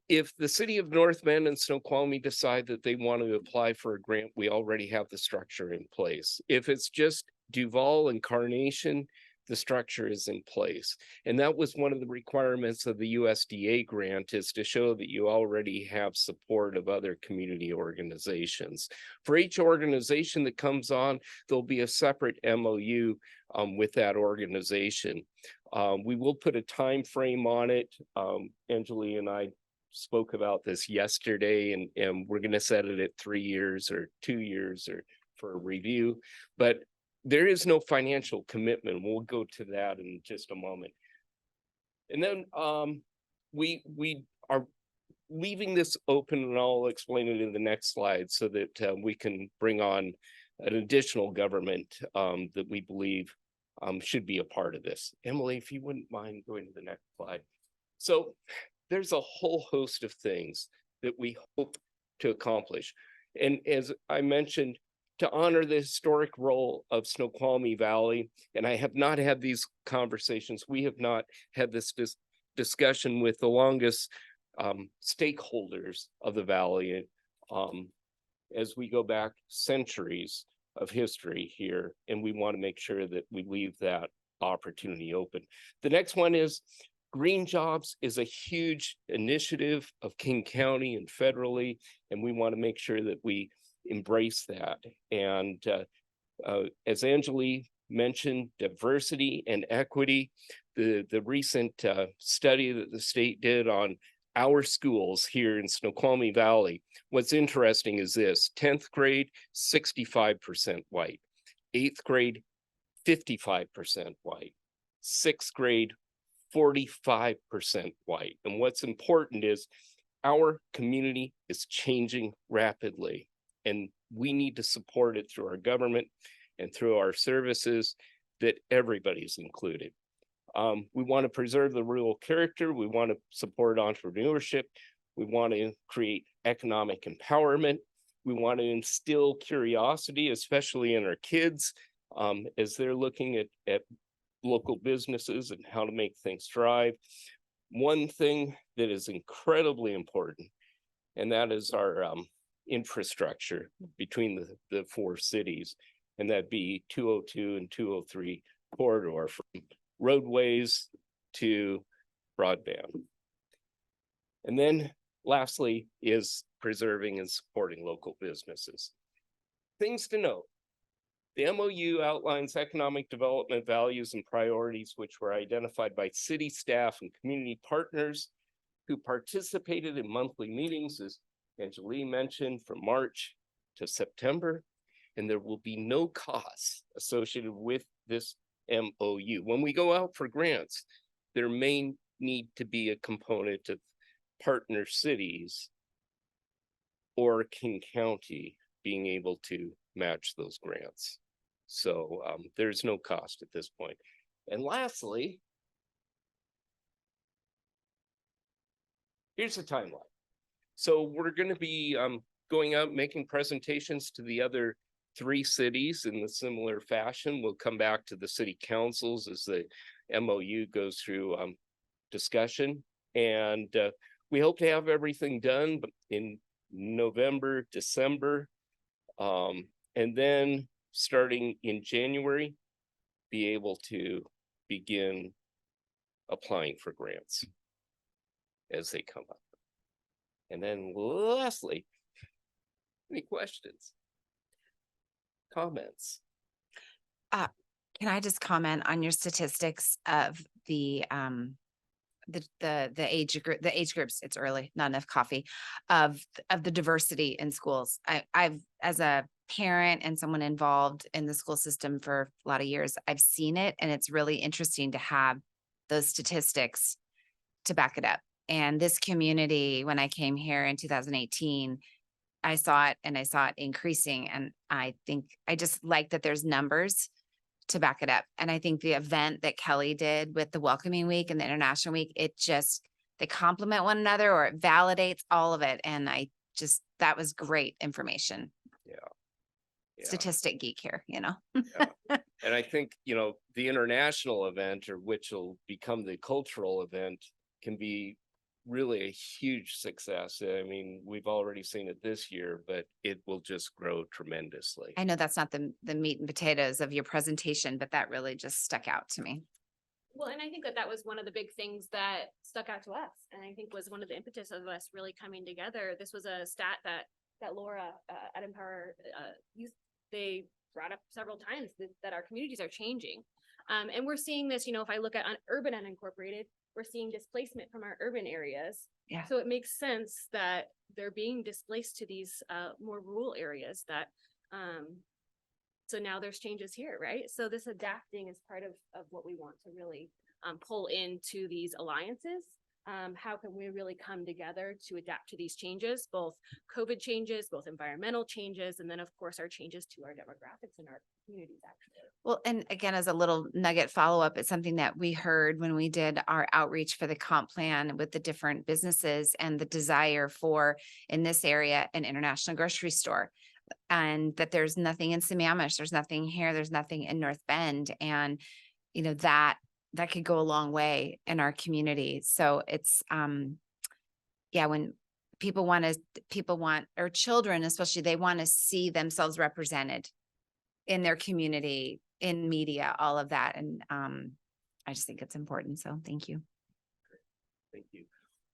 If the city of North Bend and Snoqualmie decide that they want to apply for a grant, we already have the structure in place. If it's just Duval and Carnation, the structure is in place. And that was one of the requirements of the USDA grant, is to show that you already have support of other community organizations. For each organization that comes on, there'll be a separate MOU with that organization. We will put a time frame on it. Angeli and I spoke about this yesterday, and we're going to set it at 3 years or 2 years or for a review. But there is no financial commitment. We'll go to that in just a moment. And then we are leaving this open, and I'll explain it in the next slide so that we can bring on an additional government that we believe should be a part of this. Emily, if you wouldn't mind going to the next slide. So there's a whole host of things that we hope to accomplish. And as I mentioned, to honor the historic role of Snoqualmie Valley, and I have not had these conversations, we have not had this discussion with the longest stakeholders of the valley as we go back centuries of history here, and we want to make sure that we leave that opportunity open. The next one is Green Jobs is a huge initiative of King County and federally, and we want to make sure that we embrace that. And as Angeli mentioned, diversity and equity, the recent study that the state did on our schools here in Snoqualmie Valley, what's interesting is this: 10th grade, 65% white, 8th grade, 55% white, 6th grade, 45% white. And what's important is our community is changing rapidly, and we need to support it through our government and through our services, that everybody's included. We want to preserve the rural character. We want to support entrepreneurship. We want to create economic empowerment. We want to instill curiosity, especially in our kids, as they're looking at local businesses and how to make things thrive. One thing that is incredibly important, and that is our infrastructure between the four cities, and that'd be 202 and 203 corridor, from roadways to broadband. And then lastly is preserving and supporting local businesses. Things to note: the MOU outlines economic development values and priorities, which were identified by city staff and community partners who participated in monthly meetings, as Angeline mentioned, from March to September. And there will be no costs associated with this MOU. When we go out for grants, there may need to be a component of partner cities or King County being able to match those grants. So there's no cost at this point. And lastly, here's the timeline. So we're going to be going out making presentations to the other 3 cities in the similar fashion. We'll come back to the city councils as the MOU goes through discussion. And we hope to have everything done in November, December. And then starting in January, be able to begin applying for grants as they come up. And then lastly, any questions? Comments? Can I just comment on your statistics of the age groups? It's early, not enough coffee, of the diversity in schools. I've, as a parent and someone involved in the school system for a lot of years, I've seen it, and it's really interesting to have those statistics to back it up. And this community, when I came here in 2018, I saw it, and I saw it increasing. And I think I just like that there's numbers to back it up. And I think the event that Kelly did with the Welcoming Week and the International Week, they complement one another, or it validates all of it. And that was great information. Yeah. Statistic geek here, Yeah. And I think, the international event, or which will become the cultural event, can be really a huge success. I mean, we've already seen it this year, but it will just grow tremendously. I know that's not the meat and potatoes of your presentation, but that really just stuck out to me. Well, and I think that was one of the big things that stuck out to us, and I think was one of the impetus of us really coming together. This was a stat that Laura at Empower used. They brought up several times that our communities are changing. And we're seeing this, if I look at urban unincorporated, we're seeing displacement from our urban areas. Yeah. So it makes sense that they're being displaced to these more rural areas so now there's changes here, right? So this adapting is part of what we want to really pull into these alliances. How can we really come together to adapt to these changes, both COVID changes, both environmental changes, and then of course our changes to our demographics and our communities actually. Well, And again, as a little nugget follow-up, it's something that we heard when we did our outreach for the comp plan with the different businesses, and the desire for, in this area, an international grocery store. And that there's nothing in Sammamish, there's nothing here, there's nothing in North Bend. And, that could go a long way in our community. So it's, when people want, or children especially, they want to see themselves represented in their community, in media, all of that. And I just think it's important. So thank you. Thank you.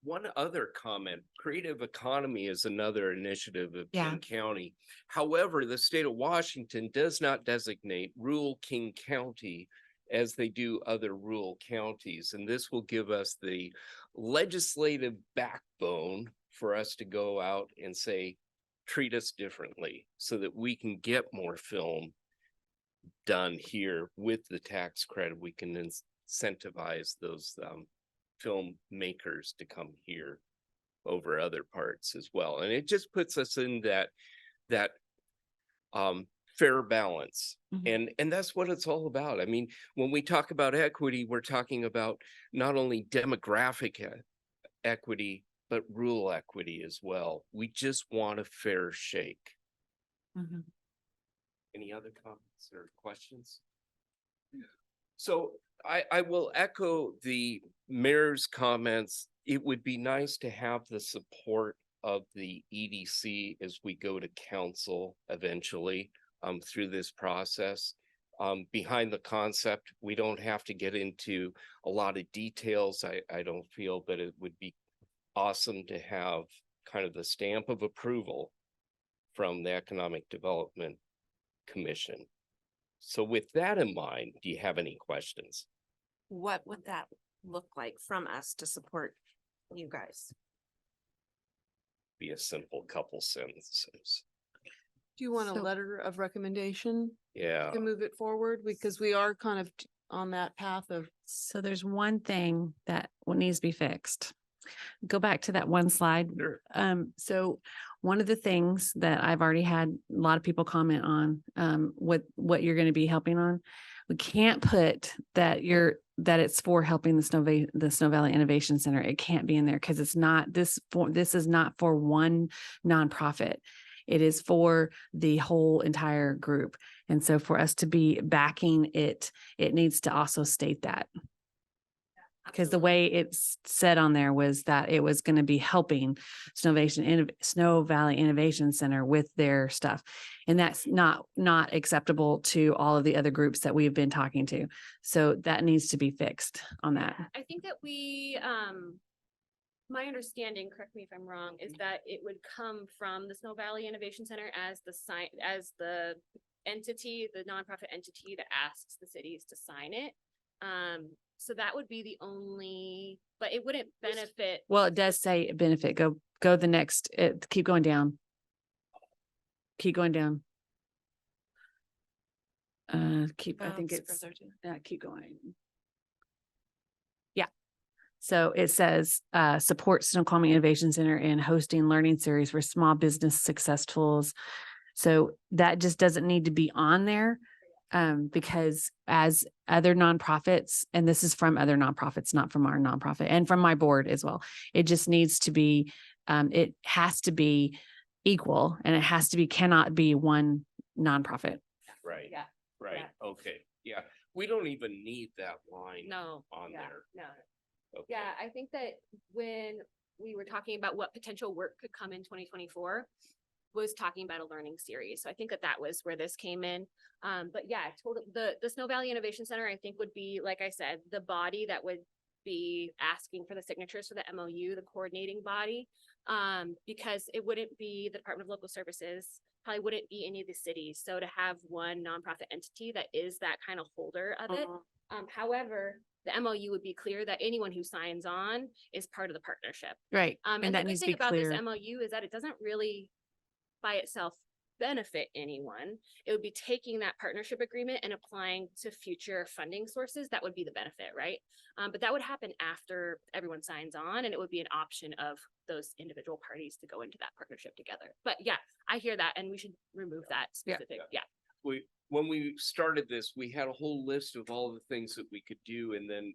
One other comment: creative economy is another initiative of King County. However, the state of Washington does not designate rural King County as they do other rural counties. And this will give us the legislative backbone for us to go out and say, treat us differently so that we can get more film done here with the tax credit. We can incentivize those filmmakers to come here over other parts as well. And it just puts us in that fair balance. And that's what it's all about. I mean, when we talk about equity, we're talking about not only demographic equity, but rural equity as well. We just want a fair shake. Any other comments or questions? So I will echo the mayor's comments. It would be nice to have the support of the EDC as we go to council eventually through this process. Behind the concept, we don't have to get into a lot of details, I don't feel, but it would be awesome to have kind of the stamp of approval from the Economic Development Commission. So with that in mind, do you have any questions? What would that look like from us to support you guys? Be a simple couple sentences. Do you want a So- letter of recommendation Yeah. to move it forward? Because we are kind of on that path of, So there's one thing that needs to be fixed. Go back to that one slide. Sure. So one of the things that I've already had a lot of people comment on, what you're going to be helping on, we can't put that it's for helping the Snow Valley Innovation Center. It can't be in there because it's not this is not for one nonprofit. It is for the whole entire group. And so for us to be backing it, it needs to also state that. Because the way it's said on there was that it was going to be helping Snow Valley Innovation Center with their stuff. And that's not acceptable to all of the other groups that we've been talking to. So that needs to be fixed on that. I think that my understanding, correct me if I'm wrong, is that it would come from the Snow Valley Innovation Center as the entity, the nonprofit entity that asks the cities to sign it. So that would be the only, but it wouldn't benefit. Well, it does say benefit. Go the next, keep going down. Keep going down. I think it's, keep going. Yeah. So it says, support Snoqualmie Innovation Center in hosting learning series for small business success tools. So that just doesn't need to be on there. Because as other nonprofits, and this is from other nonprofits, not from our nonprofit and from my board as well, it just needs to be, it has to be equal and it has to be, cannot be one nonprofit. Right. Yeah. Right. Okay. Yeah. We don't even need that line No. on yeah, there. No. Okay. Yeah, I think that when we were talking about what potential work could come in 2024, was talking about a learning series. So I think that was where this came in. But yeah, totally. The Snow Valley Innovation Center, I think, would be, like I said, the body that would be asking for the signatures for the MOU, the coordinating body, because it wouldn't be the Department of Local Services, probably wouldn't be any of the cities. So to have one nonprofit entity that is that kind of holder of it. However, the MOU would be clear that anyone who signs on is part of the partnership. Right. And And the that good needs to thing be about this clear. MOU is that it doesn't really by itself benefit anyone. It would be taking that partnership agreement and applying to future funding sources. That would be the benefit, right? But that would happen after everyone signs on, and it would be an option of those individual parties to go into that partnership together. But yeah, I hear that, and we should remove that specific. Yeah. When we started this, we had a whole list of all the things that we could do, and then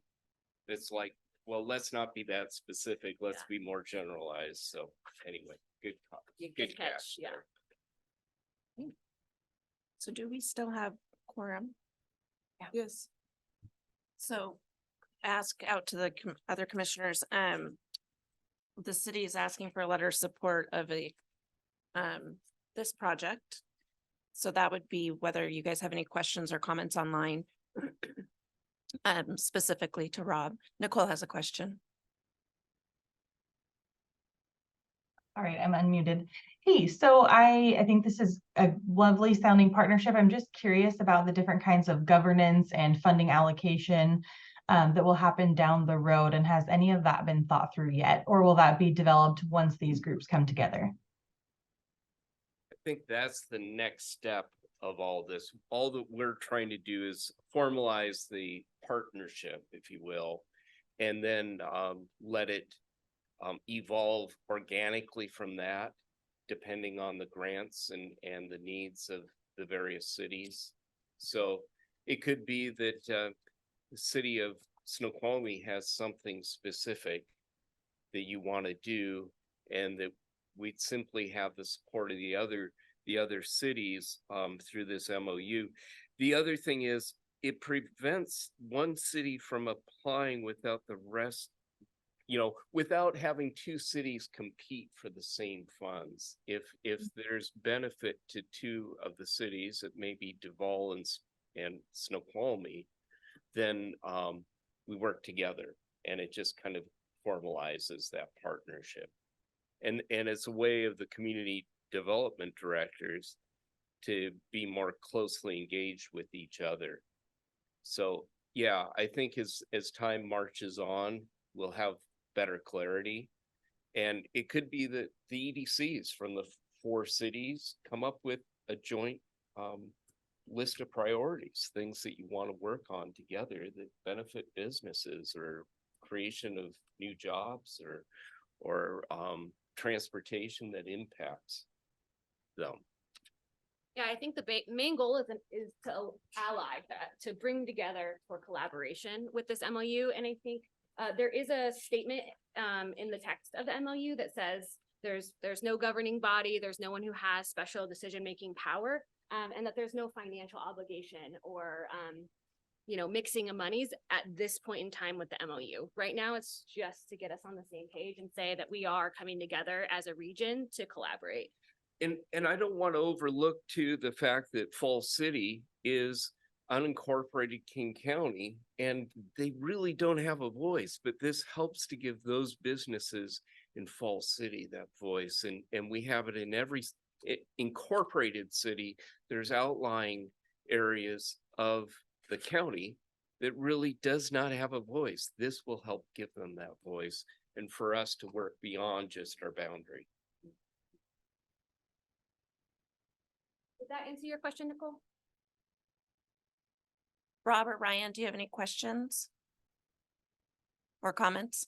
it's like, well, let's not be that specific. Let's be more generalized. So anyway, good Good catch. catch Yeah. there. So do we still have quorum? yes. So ask out to the other commissioners, the city is asking for a letter of support of this project. So that would be whether you guys have any questions or comments online. Specifically to Rob. Nicole has a question. All right, I'm unmuted. Hey, so I think this is a lovely sounding partnership. I'm just curious about the different kinds of governance and funding allocation that will happen down the road. And has any of that been thought through yet? Or will that be developed once these groups come together? I think that's the next step of all this. All that we're trying to do is formalize the partnership, if you will, and then let it evolve organically from that, depending on the grants and the needs of the various cities. So it could be that the city of Snoqualmie has something specific that you want to do, and that we'd simply have the support of the other cities through this MOU. The other thing is it prevents one city from applying without the rest, without having two cities compete for the same funds. If there's benefit to two of the cities, it may be Duval and Snoqualmie, then we work together, and it just kind of formalizes that partnership. And it's a way of the community development directors to be more closely engaged with each other. So yeah, I think as time marches on, we'll have better clarity. And it could be that the EDCs from the 4 cities come up with a joint list of priorities, things that you want to work on together that benefit businesses, or creation of new jobs, or transportation that impacts them. Yeah, I think the main goal is to ally that, to bring together for collaboration with this MOU. And I think there is a statement in the text of the MOU that says there's no governing body, there's no one who has special decision-making power, and that there's no financial obligation or mixing of monies at this point in time with the MOU. Right now, it's just to get us on the same page and say that we are coming together as a region to collaborate. And I don't want to overlook too the fact that Falls City is unincorporated King County, and they really don't have a voice, but this helps to give those businesses in Falls City that voice. And we have it in every incorporated city. There's outlying areas of the county that really does not have a voice. This will help give them that voice, and for us to work beyond just our boundary. Did that answer your question, Nicole? Rob or Ryan, do you have any questions or comments?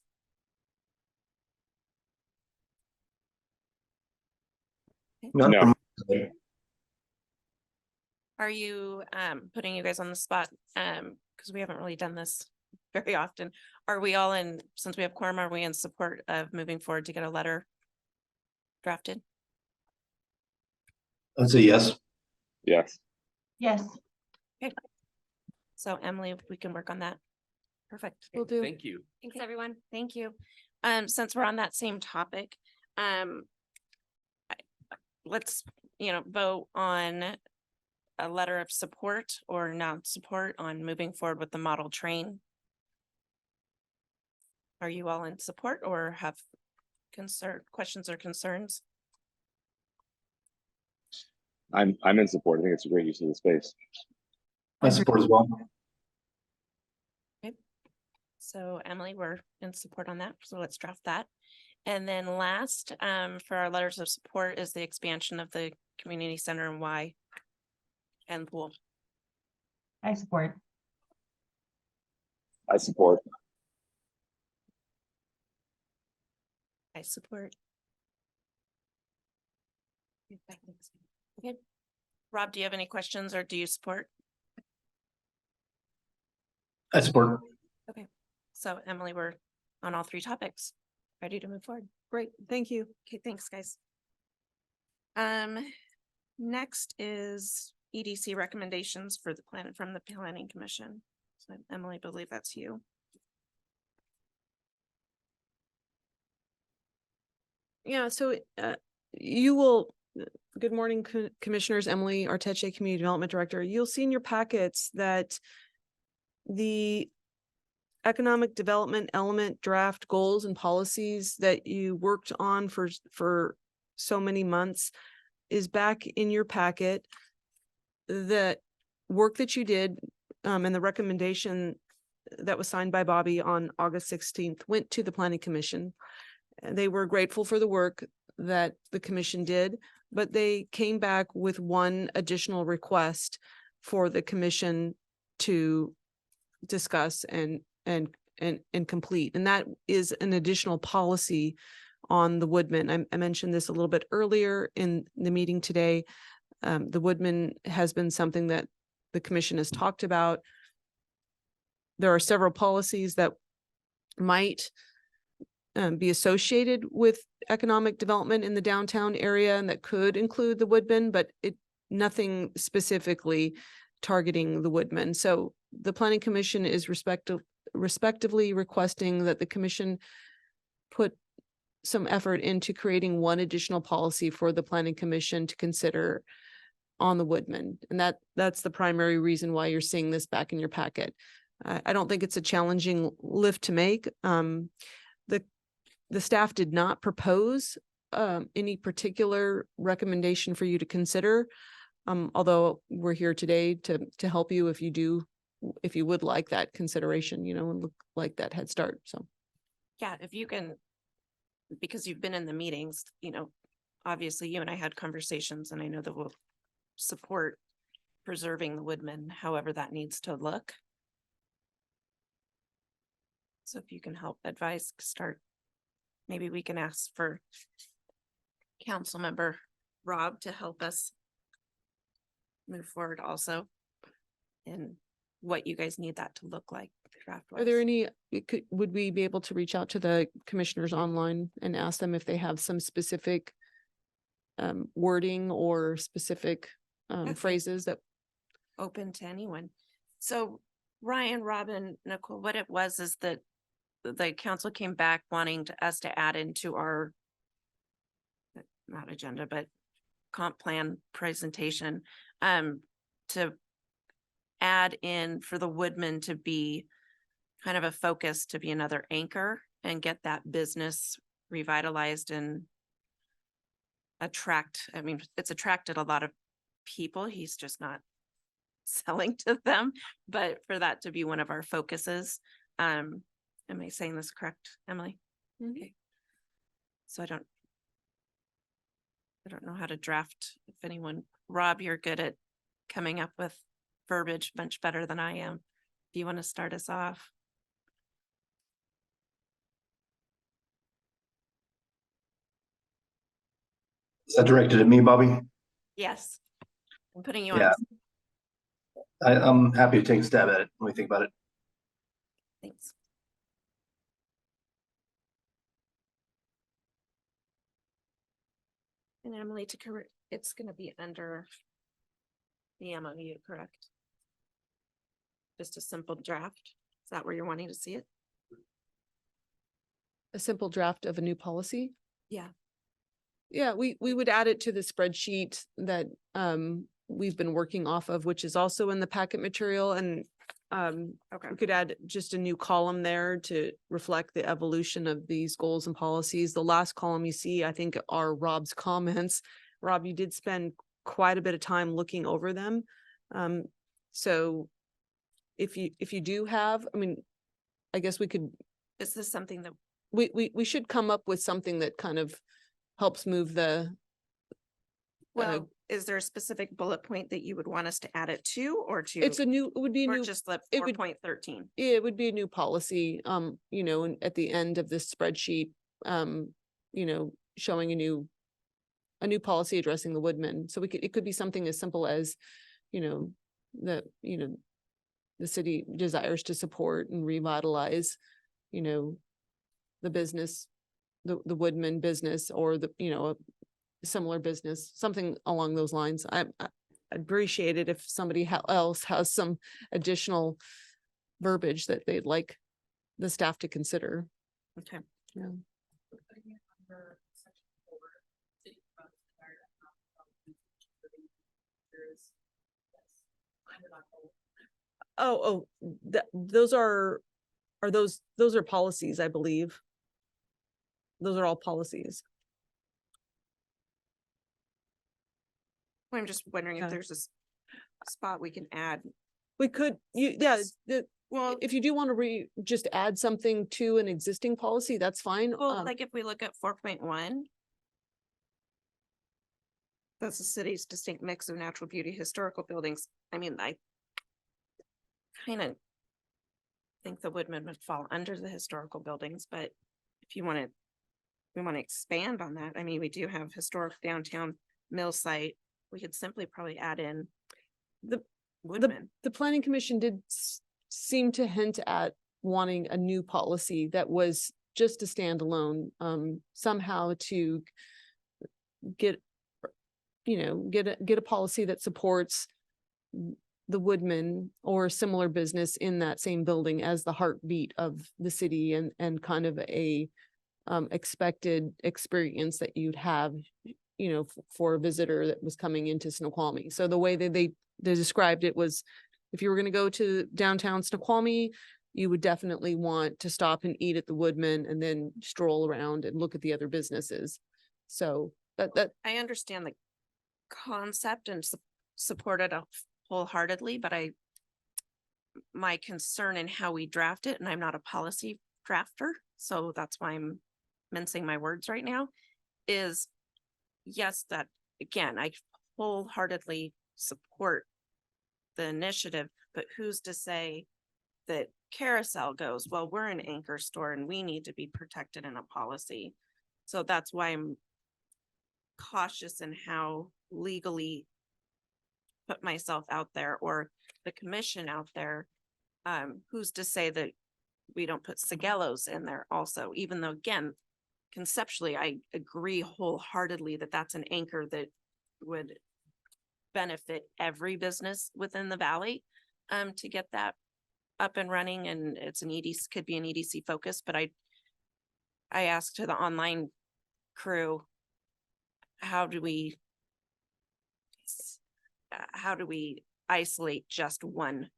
No. Are you putting you guys on the spot? Because we haven't really done this very often. Are we all in, since we have quorum, are we in support of moving forward to get a letter drafted? I'd say yes. Yes. So Emily, we can work on that. Perfect. Will do. Thank you. Thanks, everyone. Thank you. Since we're on that same topic, let's, vote on a letter of support or not support on moving forward with the model train. Are you all in support or have questions or concerns? I'm in support. I think it's a great use of the space. I support as well. Okay. So Emily, we're in support on that. So let's draft that. And then last, for our letters of support is the expansion of the community center and Y and pool. I support. I support. I support. Okay. Rob, do you have any questions or do you support? I support. Okay. So Emily, we're on all 3 topics. Ready to move forward. Great, thank you. Okay, thanks, guys. Next is EDC recommendations for the plan from the Planning Commission. So Emily, I believe that's you. Yeah, so you will, good morning, Commissioners, Emily Arteche, Community Development Director. You'll see in your packets that the economic development element draft goals and policies that you worked on for so many months is back in your packet. The work that you did and the recommendation that was signed by Bobby on August 16th went to the Planning Commission. And they were grateful for the work that the commission did, but they came back with one additional request for the commission to discuss and complete. And that is an additional policy on the Woodman. I mentioned this a little bit earlier in the meeting today. The Woodman has been something that the commission has talked about. There are several policies that might be associated with economic development in the downtown area and that could include the Woodman, but nothing specifically targeting the Woodman. So the Planning Commission is respectively requesting that the commission put some effort into creating one additional policy for the Planning Commission to consider on the Woodman. And that's the primary reason why you're seeing this back in your packet. I don't think it's a challenging lift to make. The staff did not propose any particular recommendation for you to consider. Although we're here today to help you if you would like that consideration, and look like that head start. So. Yeah, if you can, because you've been in the meetings, obviously you and I had conversations and I know that we'll support preserving the Woodman, however that needs to look. So if you can help advise, start, maybe we can ask for council member Rob to help us move forward also in what you guys need that to look like. Are there any, would we be able to reach out to the commissioners online and ask them if they have some specific wording or specific phrases that open to anyone? So Ryan, Robin, Nicole, what it was is that the council came back wanting us to add into our not agenda, but comp plan presentation, to add in for the Woodman to be kind of a focus, to be another anchor and get that business revitalized and it's attracted a lot of people. He's just not selling to them, but for that to be one of our focuses. Am I saying this correct, Emily? Mm-hmm. Okay. So I don't know how to draft. If anyone, Rob, you're good at coming up with verbiage much better than I am. Do you want to start us off? Is that directed at me, Bobby? Yes. I'm putting you Yeah. on. I'm happy to take a stab at it when we think about it. Thanks. And Emily, to correct, it's going to be under the MOU, correct? Just a simple draft. Is that where you're wanting to see it? a simple draft of a new policy? Yeah. Yeah, we would add it to the spreadsheet that we've been working off of, which is also in the packet material, and Okay. we could add just a new column there to reflect the evolution of these goals and policies. The last column you see, I think, are Rob's comments. Rob, you did spend quite a bit of time looking over them. So if you do have, I mean, I guess we could, Is this something that we should come up with something that kind of helps move the, well, is there a specific bullet point that you would want us to add it to, or to? it would be a Or new, just let it would- 4.13? it would be a new policy, and at the end of this spreadsheet, showing a new policy addressing the woodmen. So it could be something as simple as, the city desires to support and revitalize, the business, the woodman business, or a similar business, something along those lines. I'd appreciate it if somebody else has some additional verbiage that they'd like the staff to consider. Okay. Yeah. Those are are those are policies, I believe. Those are all policies. I'm just wondering if Okay. there's a spot we can add. We could, Well, if you do want to just add something to an existing policy, that's fine. well, like if we look at 4.1. That's the city's distinct mix of natural beauty, historical buildings. I mean, I kind of think the Woodman would fall under the historical buildings, but if you want to, we want to expand on that. I mean, we do have historic downtown mill site. We could simply probably add in the Woodman. The planning commission did seem to hint at wanting a new policy that was just a standalone, somehow to get, get a policy that supports the Woodman or a similar business in that same building as the heartbeat of the city and kind of a expected experience that you'd have, for a visitor that was coming into Snoqualmie. So the way that they described it was, if you were going to go to downtown Snoqualmie, you would definitely want to stop and eat at the Woodman and then stroll around and look at the other businesses. So that I understand the concept and support it wholeheartedly, but my concern in how we draft it, and I'm not a policy drafter, so that's why I'm mincing my words right now, is yes, that again, I wholeheartedly support the initiative, but who's to say that Carousel goes, well, we're an anchor store and we need to be protected in a policy. So that's why I'm cautious in how legally put myself out there or the commission out there. Who's to say that we don't put Cigelos in there also, even though again, conceptually, I agree wholeheartedly that that's an anchor that would benefit every business within the valley to get that up and running, and it's an EDC, could be an EDC focus, but I asked to the online crew, how do we isolate just one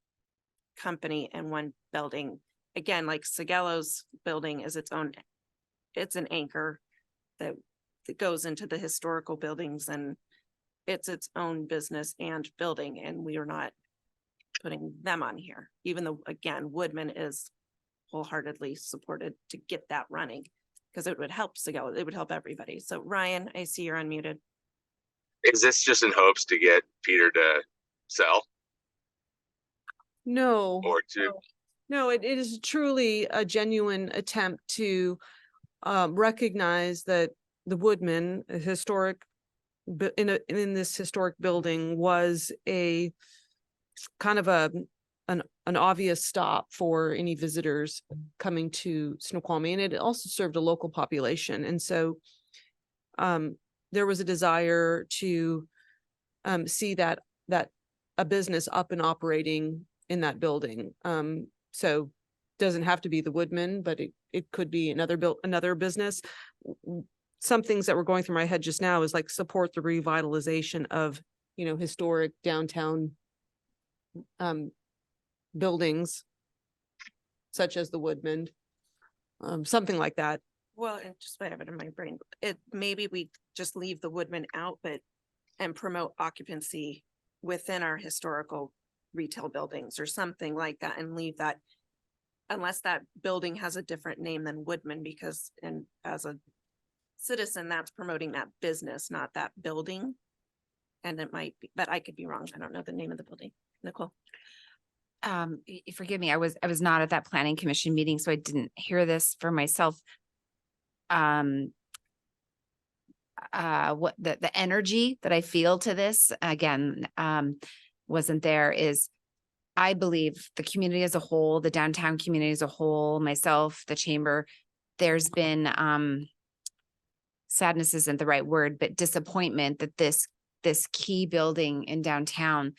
company and one building? Again, like Cigelo's building is its own, it's an anchor that goes into the historical buildings, and it's its own business and building, and we are not putting them on here, even though again, Woodman is wholeheartedly supported to get that running because it would help Cigelo, it would help everybody. So Ryan, I see you're unmuted. Is this just in hopes to get Peter to sell no. or to? No, it is truly a genuine attempt to recognize that the Woodman, a historic, in this historic building, was a kind of an obvious stop for any visitors coming to Snoqualmie, and it also served a local population. And so there was a desire to see that a business up and operating in that building. So doesn't have to be the Woodman, but it could be another business. Some things that were going through my head just now is like support the revitalization of, historic downtown buildings such as the Woodman, something like that. Well, and just wait a minute in my brain, maybe we just leave the Woodman out, and promote occupancy within our historical retail buildings or something like that, and leave that unless that building has a different name than Woodman, because as a citizen, that's promoting that business, not that building. And it might be, but I could be wrong. I don't know the name of the building. Nicole. Forgive me, I was not at that planning commission meeting, so I didn't hear this for myself. What the energy that I feel to this again, wasn't there, is I believe the community as a whole, the downtown community as a whole, myself, the chamber, there's been, sadness isn't the right word, but disappointment that this key building in downtown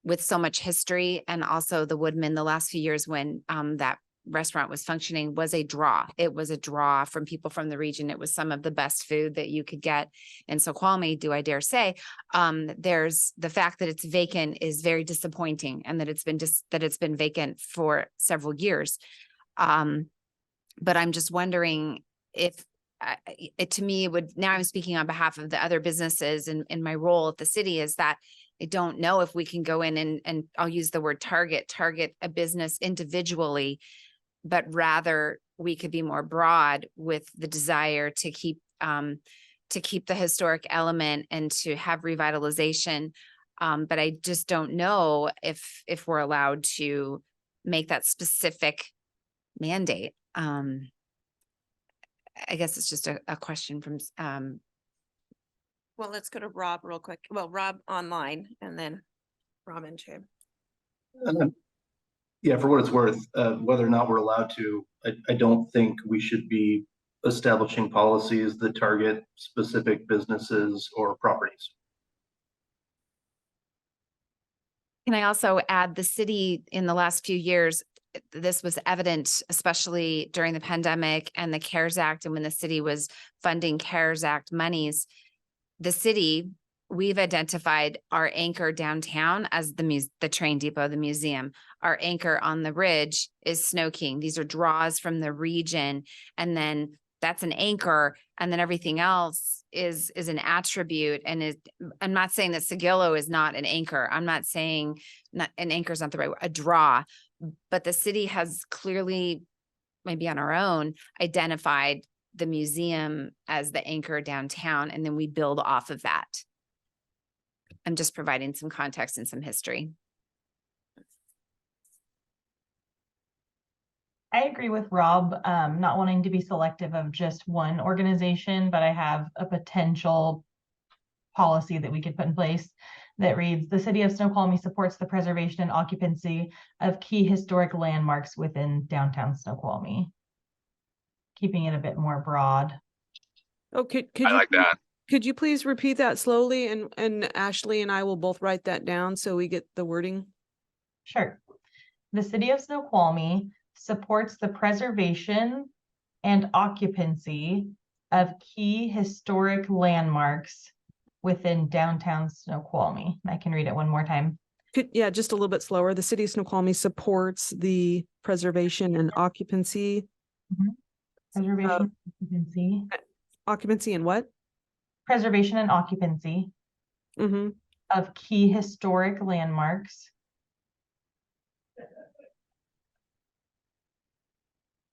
with so much history, and also the Woodman the last few years when that restaurant was functioning, was a draw. It was a draw from people from the region. It was some of the best food that you could get in Snoqualmie, do I dare say. There's the fact that it's vacant is very disappointing, and that it's been vacant for several years. But I'm just wondering if to me, it would, now I'm speaking on behalf of the other businesses in my role at the city, is that I don't know if we can go in and I'll use the word target a business individually, but rather we could be more broad with the desire to keep the historic element and to have revitalization. But I just don't know if we're allowed to make that specific mandate. I guess it's just a question from Well, let's go to Rob real quick. Well, Rob online and then Rob and Jim. Yeah, for what it's worth, whether or not we're allowed to, I don't think we should be establishing policies that target specific businesses or properties. Can I also add, the city in the last few years, this was evident, especially during the pandemic and the CARES Act, and when the city was funding CARES Act monies, the city, we've identified our anchor downtown as the train depot, the museum. Our anchor on the ridge is Snow King. These are draws from the region. And then that's an anchor. And then everything else is an attribute. And I'm not saying that Sigillo is not an anchor. I'm not saying an anchor is not the right word, a draw, but the city has clearly, maybe on our own, identified the museum as the anchor downtown, and then we build off of that. I'm just providing some context and some history. I agree with Rob, not wanting to be selective of just one organization, but I have a potential policy that we could put in place that reads: the city of Snoqualmie supports the preservation and occupancy of key historic landmarks within downtown Snoqualmie. Keeping it a bit more broad. Oh, could I you like that. could you please repeat that slowly, and Ashley and I will both write that down so we get the wording? Sure. The city of Snoqualmie supports the preservation and occupancy of key historic landmarks within downtown Snoqualmie. I can read it one more time. Yeah, just a little bit slower. The city of Snoqualmie supports the preservation and occupancy. Preservation, occupancy. Occupancy and what? Preservation and occupancy of key historic landmarks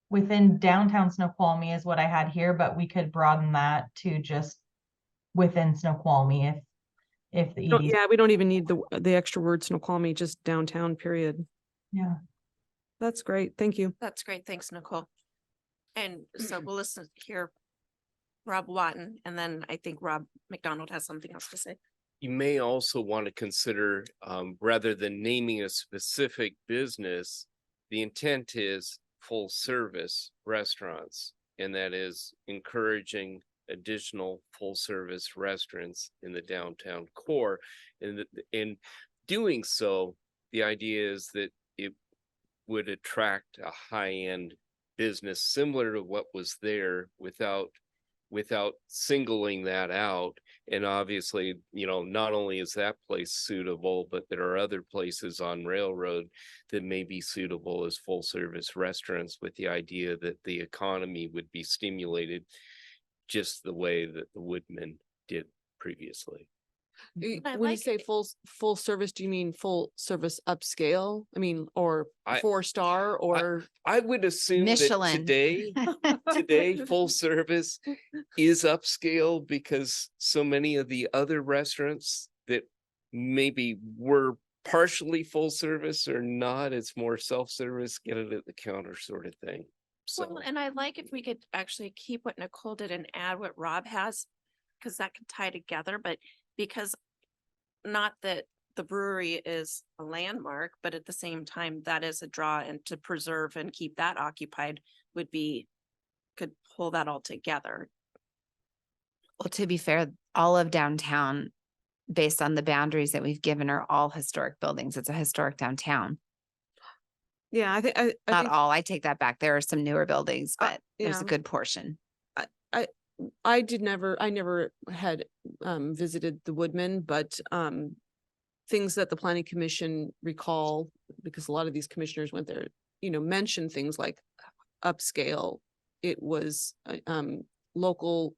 within downtown Snoqualmie is what I had here, but we could broaden that to just within Snoqualmie if the ED. Yeah, we don't even need the extra word Snoqualmie, just downtown, period. Yeah. That's great. Thank you. That's great. Thanks, Nicole. And so we'll listen here, Rob Watton, and then I think Rob McDonald has something else to say. You may also want to consider, rather than naming a specific business, the intent is full service restaurants, and that is encouraging additional full service restaurants in the downtown core. And in doing so, the idea is that it would attract a high-end business similar to what was there without singling that out. And obviously, not only is that place suitable, but there are other places on Railroad that may be suitable as full service restaurants, with the idea that the economy would be stimulated just the way that the Woodman did previously. When you say full service, do you mean full service upscale? I mean, or 4-star, or I would assume Michelin. that today full service is upscale, because so many of the other restaurants that maybe were partially full service or not, it's more self-service, get it at the counter sort of thing. So Well, and I like if we could actually keep what Nicole did and add what Rob has, because that could tie together, but because not that the brewery is a landmark, but at the same time, that is a draw, and to preserve and keep that occupied could pull that all together. Well, to be fair, all of downtown, based on the boundaries that we've given, are all historic buildings. It's a historic downtown. yeah, I think Not all, I take that back. There are some newer buildings, but there's yeah. a good portion. I never had visited the Woodman, but things that the planning commission recall, because a lot of these commissioners went there, mentioned things like upscale. It was local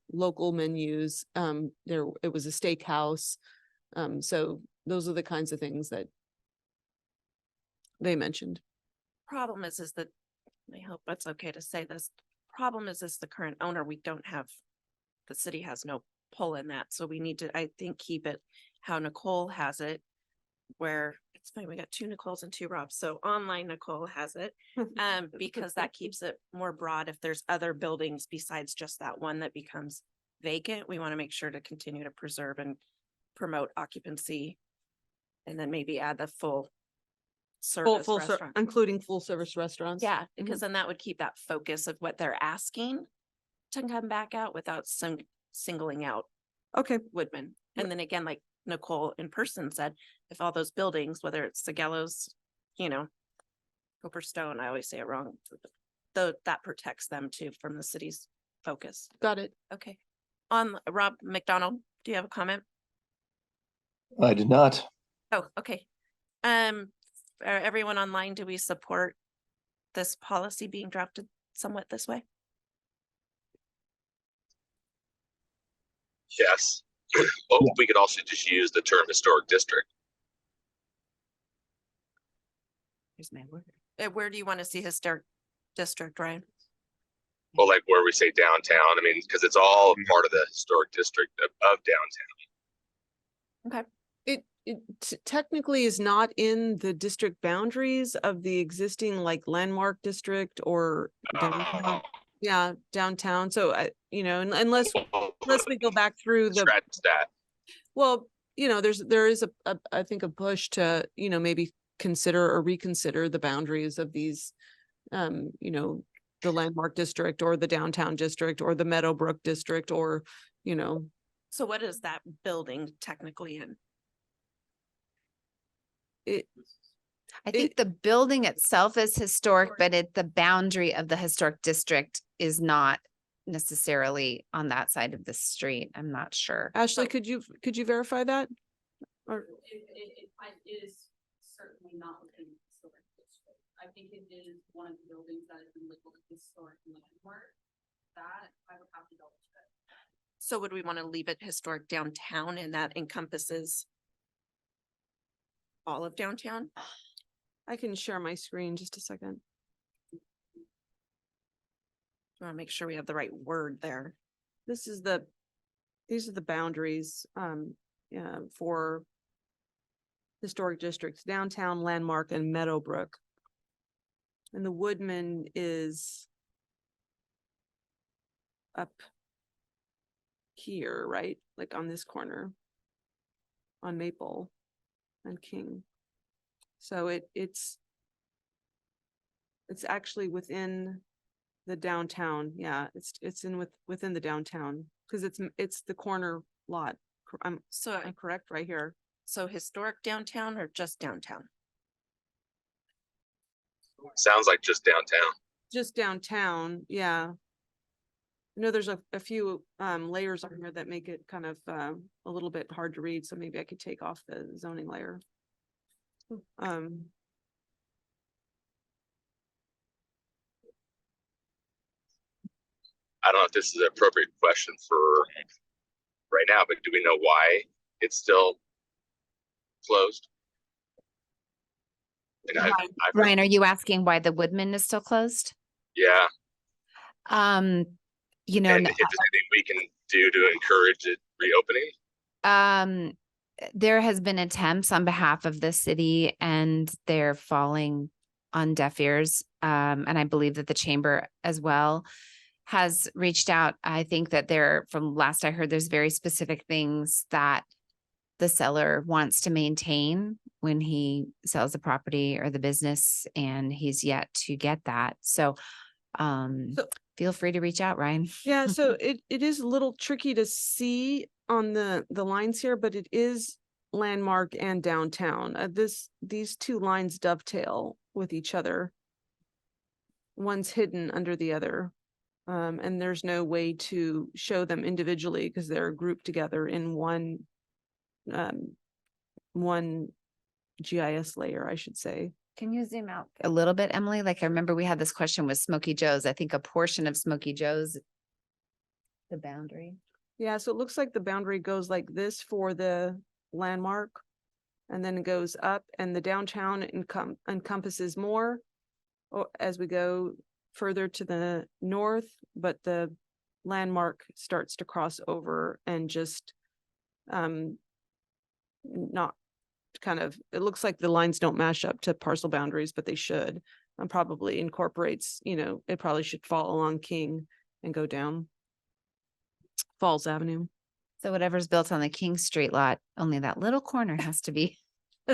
menus. It was a steakhouse. So those are the kinds of things that they mentioned. Problem is that, I hope it's okay to say this, problem is the current owner, we don't have, the city has no pull in that, so we need to, I think, keep it how Nicole has it, where it's funny, we got 2 Nicoles and 2 Robs, so online Nicole has it, because that keeps it more broad. If there's other buildings besides just that one that becomes vacant, we want to make sure to continue to preserve and promote occupancy, and then maybe add the full service restaurant. Including full service restaurants. Yeah, because then that would keep that focus of what they're asking to come back out without singling out Okay. Woodman. And then again, like Nicole in person said, if all those buildings, whether it's the Gallows, Copperstone, I always say it wrong, though that protects them too from the city's focus. Got it. Okay. On Rob McDonald, do you have a comment? I did not. Oh, okay. Everyone online, do we support this policy being drafted somewhat this way? Yes. Well, we could also just use the term historic district. Here's my word. Where do you want to see historic district, Ryan? Well, like where we say downtown, I mean, because it's all part of the historic district of downtown. Okay. It technically is not in the district boundaries of the existing like landmark district or downtown. Yeah, downtown. So unless we go back through the, Scratch that. well, there is I think a push to, maybe consider or reconsider the boundaries of these, the landmark district or the downtown district or the Meadowbrook district or, So what is that building technically in? I think the building itself is historic, but the boundary of the historic district is not necessarily on that side of the street. I'm not sure. Ashley, could you verify that? Or It is certainly not within the historic district. I think it is one of the buildings that has been labeled a historic landmark. That I would have to double check. So would we want to leave it historic downtown and that encompasses all of downtown? I can share my screen just a second. I want to make sure we have the right word there. These are the boundaries for historic districts, downtown, landmark, and Meadowbrook. And the Woodman is up here, right? Like on this corner on Maple and King. So it's actually within the downtown. Yeah, it's within the downtown because it's the corner lot. I'm correct right here. So historic downtown or just downtown? Sounds like just downtown. Just downtown, yeah. I know there's a few layers on here that make it kind of a little bit hard to read, so maybe I could take off the zoning layer. I don't know if this is an appropriate question for right now, but do we know why it's still closed? And Ryan, are you asking why the Woodman is still closed? yeah. And if there's anything we can do to encourage it reopening. There has been attempts on behalf of the city and they're falling on deaf ears. And I believe that the chamber as well has reached out. I think that from last I heard, there's very specific things that the seller wants to maintain when he sells the property or the business, and he's yet to get that. So feel free to reach out, Ryan. Yeah, so it is a little tricky to see on the lines here, but it is landmark and downtown. These two lines dovetail with each other. One's hidden under the other. And there's no way to show them individually because they're grouped together in one GIS layer, I should say. Can you zoom out a little bit, Emily? Like I remember we had this question with Smoky Joe's. I think a portion of Smoky Joe's, the boundary. Yeah, so it looks like the boundary goes like this for the landmark. And then it goes up and the downtown encompasses more as we go further to the north, but the landmark starts to cross over and just not kind of, it looks like the lines don't match up to parcel boundaries, but they should. And probably incorporates, it probably should fall along King and go down Falls Avenue. So whatever's built on the King Street lot, only that little corner has to be.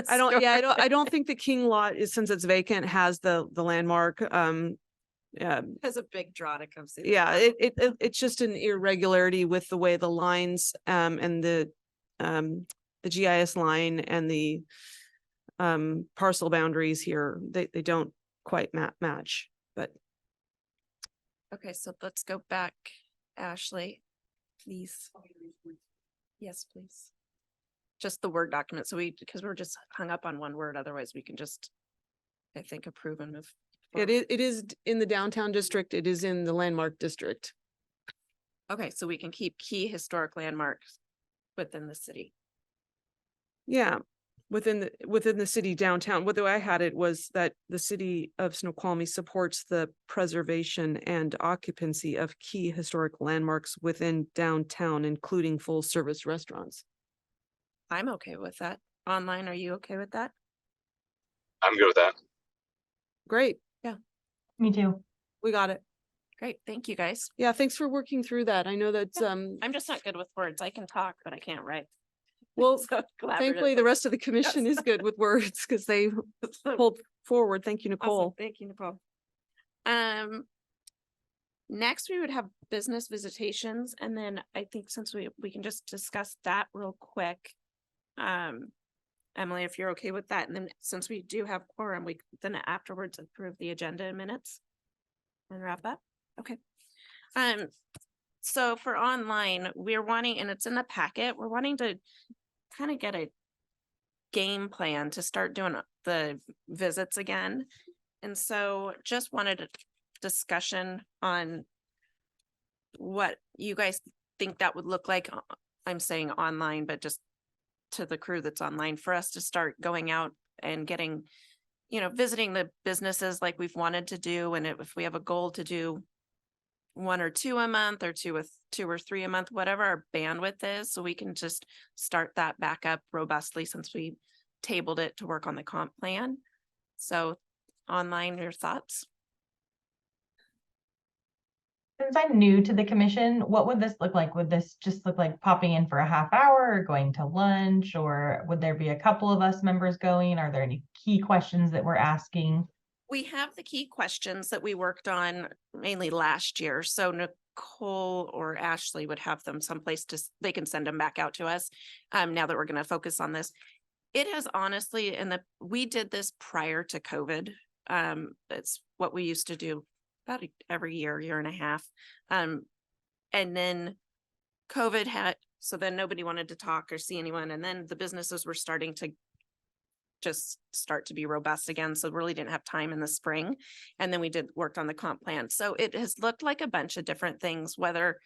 I don't think the King lot is, since it's vacant, has the landmark. Has a big draw to come see. Yeah, it's just an irregularity with the way the lines and the GIS line and the parcel boundaries here, they don't quite match, but. Okay, so let's go back, Ashley, please. Yes, please. Just the Word document. So because we're just hung up on one word, otherwise we can just, I think, approve and move. It is in the downtown district. It is in the landmark district. Okay, so we can keep key historic landmarks within the city. Yeah, within the city downtown. What I had it was that the city of Snoqualmie supports the preservation and occupancy of key historic landmarks within downtown, including full service restaurants. I'm okay with that. Online, are you okay with that? I'm good with that. Great. Me too. We got it. Great, thank you, guys. Yeah, thanks for working through that. I know that's I'm just not good with words. I can talk, but I can't write. well, So thankfully the rest of the commission is good with words because they pulled forward. Thank you, Nicole. Awesome. Thank you, Nicole. Next we would have business visitations, and then I think since we can just discuss that real quick. Emily, if you're okay with that, and then since we do have quorum, we then afterwards approve the agenda in minutes and wrap up. Okay. So for online, we're wanting, and it's in the packet, we're wanting to kind of get a game plan to start doing the visits again. And so just wanted a discussion on what you guys think that would look like. I'm saying online, but just to the crew that's online, for us to start going out and getting, visiting the businesses like we've wanted to do. And if we have a goal to do 1 or 2 a month, or 2 or 3 a month, whatever our bandwidth is, so we can just start that back up robustly since we tabled it to work on the comp plan. So online, your thoughts? Since I'm new to the commission, what would this look like? Would this just look like popping in for a half hour or going to lunch? Or would there be a couple of us members going? Are there any key questions that we're asking? We have the key questions that we worked on mainly last year. So Nicole or Ashley would have them someplace they can send them back out to us. Now that we're going to focus on this, it has honestly, we did this prior to COVID. It's what we used to do about every year and a half. And then COVID so then nobody wanted to talk or see anyone. And then the businesses were starting to just start to be robust again. So really didn't have time in the spring. And then we worked on the comp plan. So it has looked like a bunch of different things, whether,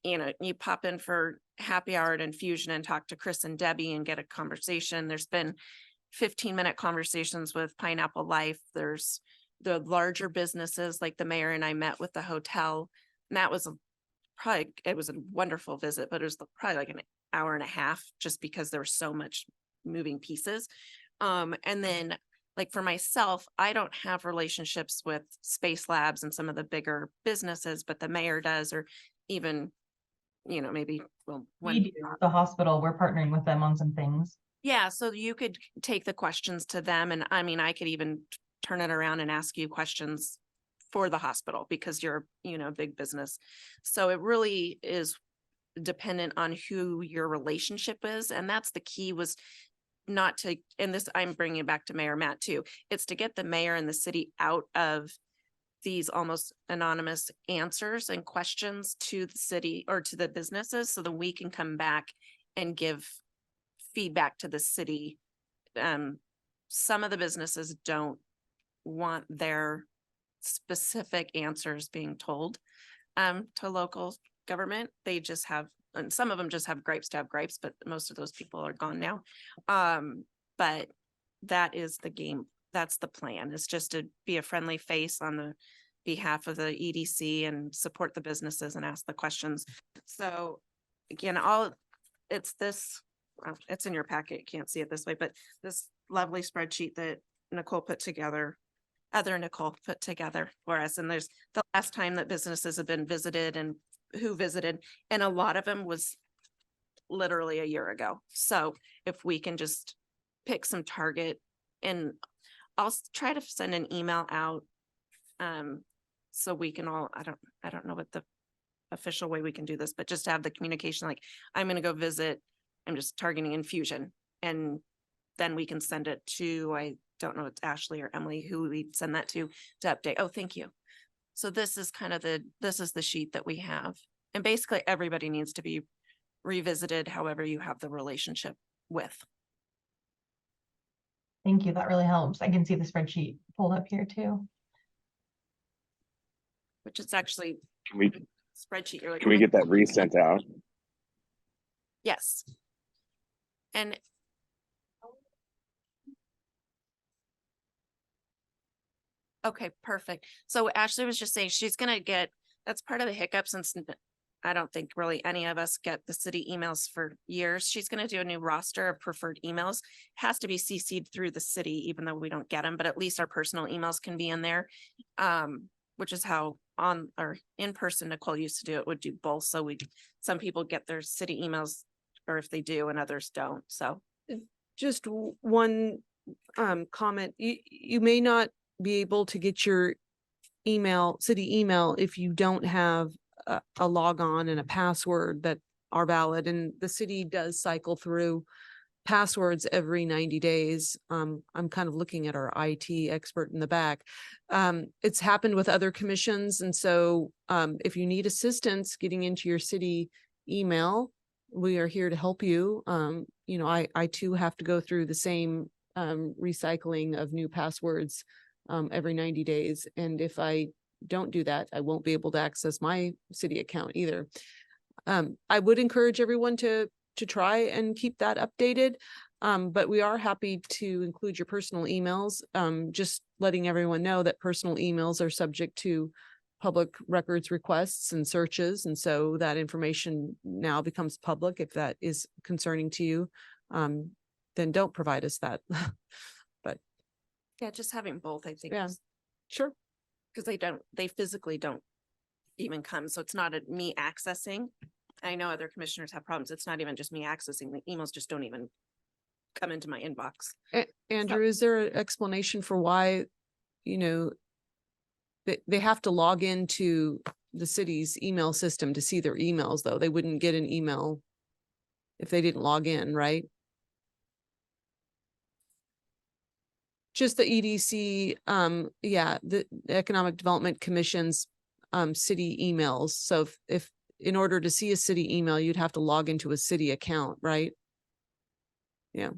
you pop in for happy hour at Infusion and talk to Chris and Debbie and get a conversation. There's been 15-minute conversations with Pineapple Life. There's the larger businesses, like the mayor and I met with the hotel. And that was it was a wonderful visit, but it was probably like an hour and a half just because there was so much moving pieces. And then like for myself, I don't have relationships with Space Labs and some of the bigger businesses, but the mayor does, or even, maybe, We do. The hospital, we're partnering with them on some things. Yeah, so you could take the questions to them, and I could even turn it around and ask you questions for the hospital because you're, a big business. So it really is dependent on who your relationship is. And that's the key, was not to, and this I'm bringing it back to Mayor Matt too. It's to get the mayor and the city out of these almost anonymous answers and questions to the city or to the businesses, so that we can come back and give feedback to the city, some of the businesses don't want their specific answers being told to local government. They just have, and some of them just have gripes to have gripes, but most of those people are gone now. But that is the game. That's the plan, is just to be a friendly face on the behalf of the EDC and support the businesses and ask the questions. So again, it's this, well, it's in your packet. You can't see it this way, but this lovely spreadsheet that Nicole put together, Nicole put together for us. And there's the last time that businesses have been visited and who visited, and a lot of them was literally a year ago. So if we can just pick some target, and I'll try to send an email out. So we can all, I don't know what the official way we can do this, but just to have the communication, like, I'm going to go visit, I'm just targeting Infusion, and then we can send it to, I don't know, it's Ashley or Emily who we send that to update. Oh, thank you. So this is kind of this is the sheet that we have. And basically everybody needs to be revisited however you have the relationship with. Thank you. That really helps. I can see the spreadsheet pulled up here too. Which is actually Can we, spreadsheet. You're like, can we get that resent out? yes. And okay, perfect. So Ashley was just saying she's gonna get, that's part of the hiccup, since I don't think really any of us get the city emails for years. She's gonna do a new roster of preferred emails. Has to be CC'd through the city, even though we don't get them, but at least our personal emails can be in there. Which is how on or in person Nicole used to do it, would do both. So some people get their city emails, or if they do, and others don't. So Just one comment. You may not be able to get your city email if you don't have a log on and a password that are valid. And the city does cycle through passwords every 90 days. I'm kind of looking at our IT expert in the back. It's happened with other commissions. And so if you need assistance getting into your city email, we are here to help you. You know, I too have to go through the same recycling of new passwords every 90 days. And if I don't do that, I won't be able to access my city account either. I would encourage everyone to try and keep that updated. But we are happy to include your personal emails. Just letting everyone know that personal emails are subject to public records requests and searches. And so that information now becomes public. If that is concerning to you, then don't provide us that. But yeah, just having both, I think. Yeah. Sure. Because they physically don't even come. So it's not me accessing. I know other commissioners have problems. It's not even just me accessing. The emails just don't even come into my inbox. Andrew, is there an explanation for why, you know, they have to log into the city's email system to see their emails, though? They wouldn't get an email if they didn't log in, right? Just the EDC, yeah, the Economic Development Commission's city emails. So if in order to see a city email, you'd have to log into a city account, right? Yeah.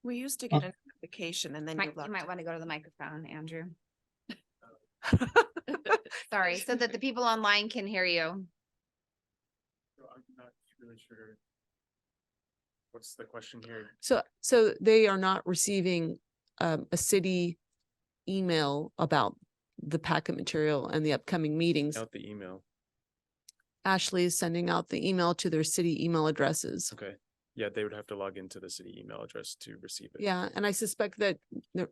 We used to get a notification, and then You might want to go to the microphone, Andrew. Sorry, so that the people online can hear you. I'm not really sure. What's the question here? So they are not receiving a city email about the packet material and the upcoming meetings. Out the email. Ashley is sending out the email to their city email addresses. Okay. Yeah, they would have to log into the city email address to receive it. Yeah, and I suspect that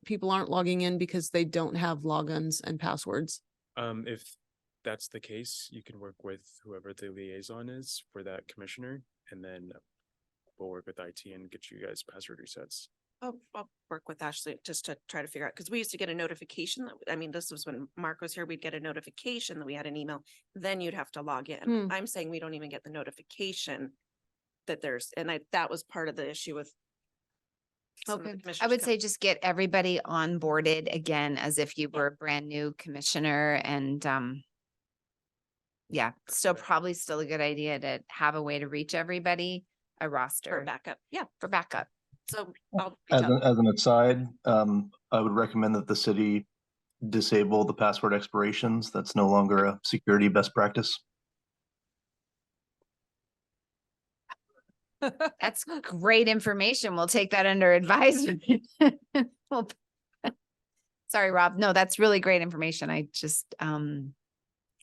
people aren't logging in because they don't have logins and passwords. If that's the case, you can work with whoever the liaison is for that commissioner, and then we'll work with IT and get you guys password resets. I'll work with Ashley just to try to figure out, because we used to get a notification that, I mean, this was when Mark was here, we'd get a notification that we had an email, then you'd have to log in. I'm saying we don't even get the notification that that was part of the issue with. Okay. I would say just get everybody onboarded again as if you were a brand new commissioner, and yeah, probably still a good idea to have a way to reach everybody, a roster. For backup. Yeah. For backup. So I'll reach As out. as an aside, I would recommend that the city disable the password expirations. That's no longer a security best practice. That's great information. We'll take that under advisement. Well, sorry, Rob. No, that's really great information. I just, I don't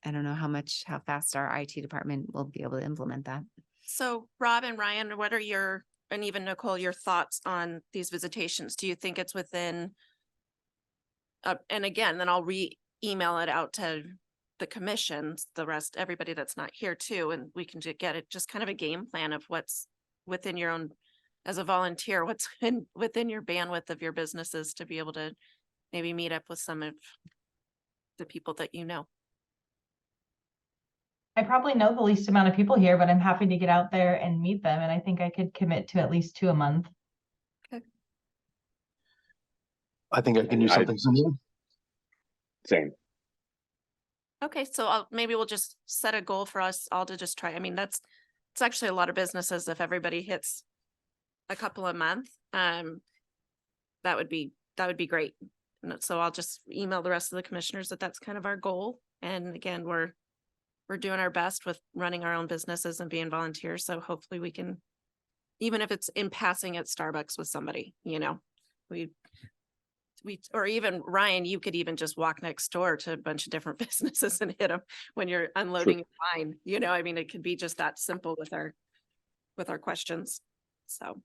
know how fast our IT department will be able to implement that. So Rob and Ryan, what are your, and even Nicole, your thoughts on these visitations? Do you think it's within? And again, then I'll email it out to the commissions, the rest, everybody that's not here too, and we can get it, just kind of a game plan of what's within your own, as a volunteer, what's within your bandwidth of your businesses to be able to maybe meet up with some of the people that you know. I probably know the least amount of people here, but I'm happy to get out there and meet them. And I think I could commit to at least 2 a month. I think I can do something similar. Same. Okay, so maybe we'll just set a goal for us all to just try. I mean, it's actually a lot of businesses. If everybody hits a couple a month, that would be great. And so I'll just email the rest of the commissioners that that's kind of our goal. And again, we're doing our best with running our own businesses and being volunteers. So hopefully we can, even if it's in passing at Starbucks with somebody, you know, we, or even Ryan, you could even just walk next door to a bunch of different businesses and hit them when you're unloading your line. You know, I mean, it could be just that simple with our questions. So,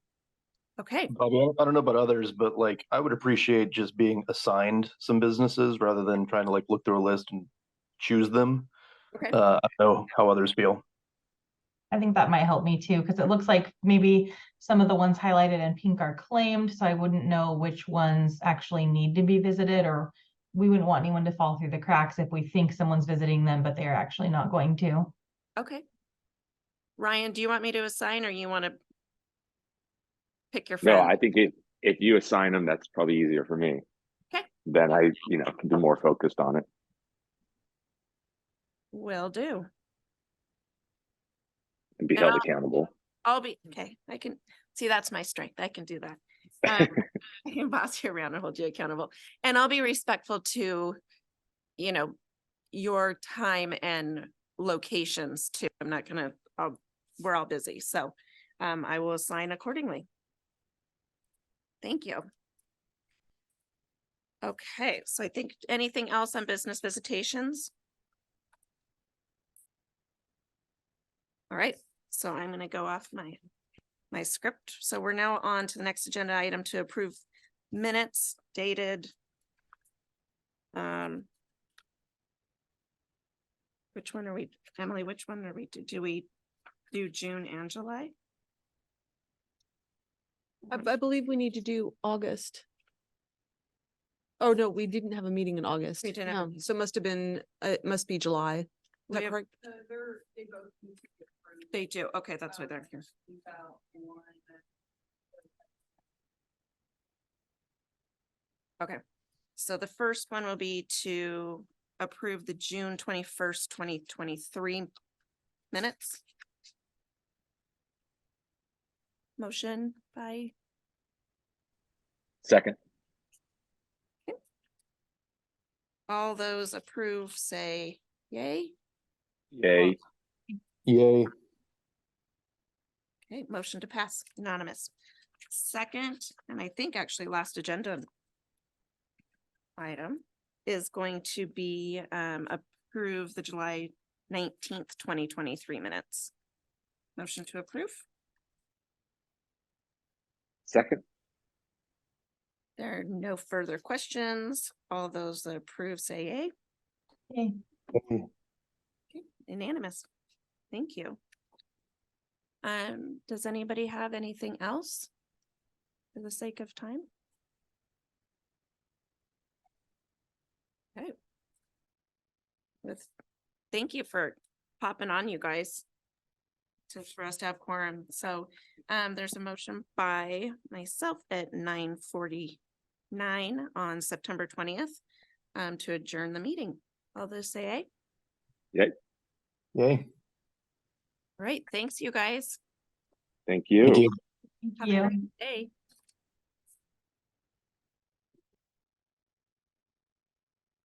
okay. Bobby, I don't know about others, but like I would appreciate just being assigned some businesses rather than trying to like look through a list and choose them. Okay. I know how others feel. I think that might help me too, because it looks like maybe some of the ones highlighted in pink are claimed, so I wouldn't know which ones actually need to be visited, or we wouldn't want anyone to fall through the cracks if we think someone's visiting them, but they're actually not going to. Okay. Ryan, do you want me to assign or you want to pick your No, friend? I think if you assign them, that's probably easier for me. Okay. Then I, can be more focused on it. Will do. And be And held accountable. I'll be, okay, I can, see, that's my strength. I can do that. I can boss you around and hold you accountable. And I'll be respectful to, your time and locations too. I'm not gonna, we're all busy. So I will assign accordingly. Thank you. Okay, so I think anything else on business visitations? All right, so I'm gonna go off my script. So we're now on to the next agenda item to approve minutes dated. Which one are we, Emily, which one are we, do we do June and July? I believe we need to do August. Oh, no, we didn't have a meeting in August. We didn't have a No, so it must be July. Is We that have- correct? They both need to be approved. They do, okay, that's why they're here. Without one. Okay, so the first one will be to approve the June 21st, 2023 minutes. Motion by, Second. all those approve, say yay. Yay. Yay. Okay, motion to pass, unanimous. Second, and I think actually last agenda item is going to be approve the July 19th, 2023 minutes. Motion to approve. Second. There are no further questions. All those that approve say yay. Okay. Okay, unanimous. Thank you. Does anybody have anything else for the sake of time? Okay. Thank you for popping on, you guys. For us to have quorum. So there's a motion by myself at 9:49 on September 20th to adjourn the meeting. All those say aye. Yay. Yay. All right, thanks you guys. Thank you. Thank you. Have a great day.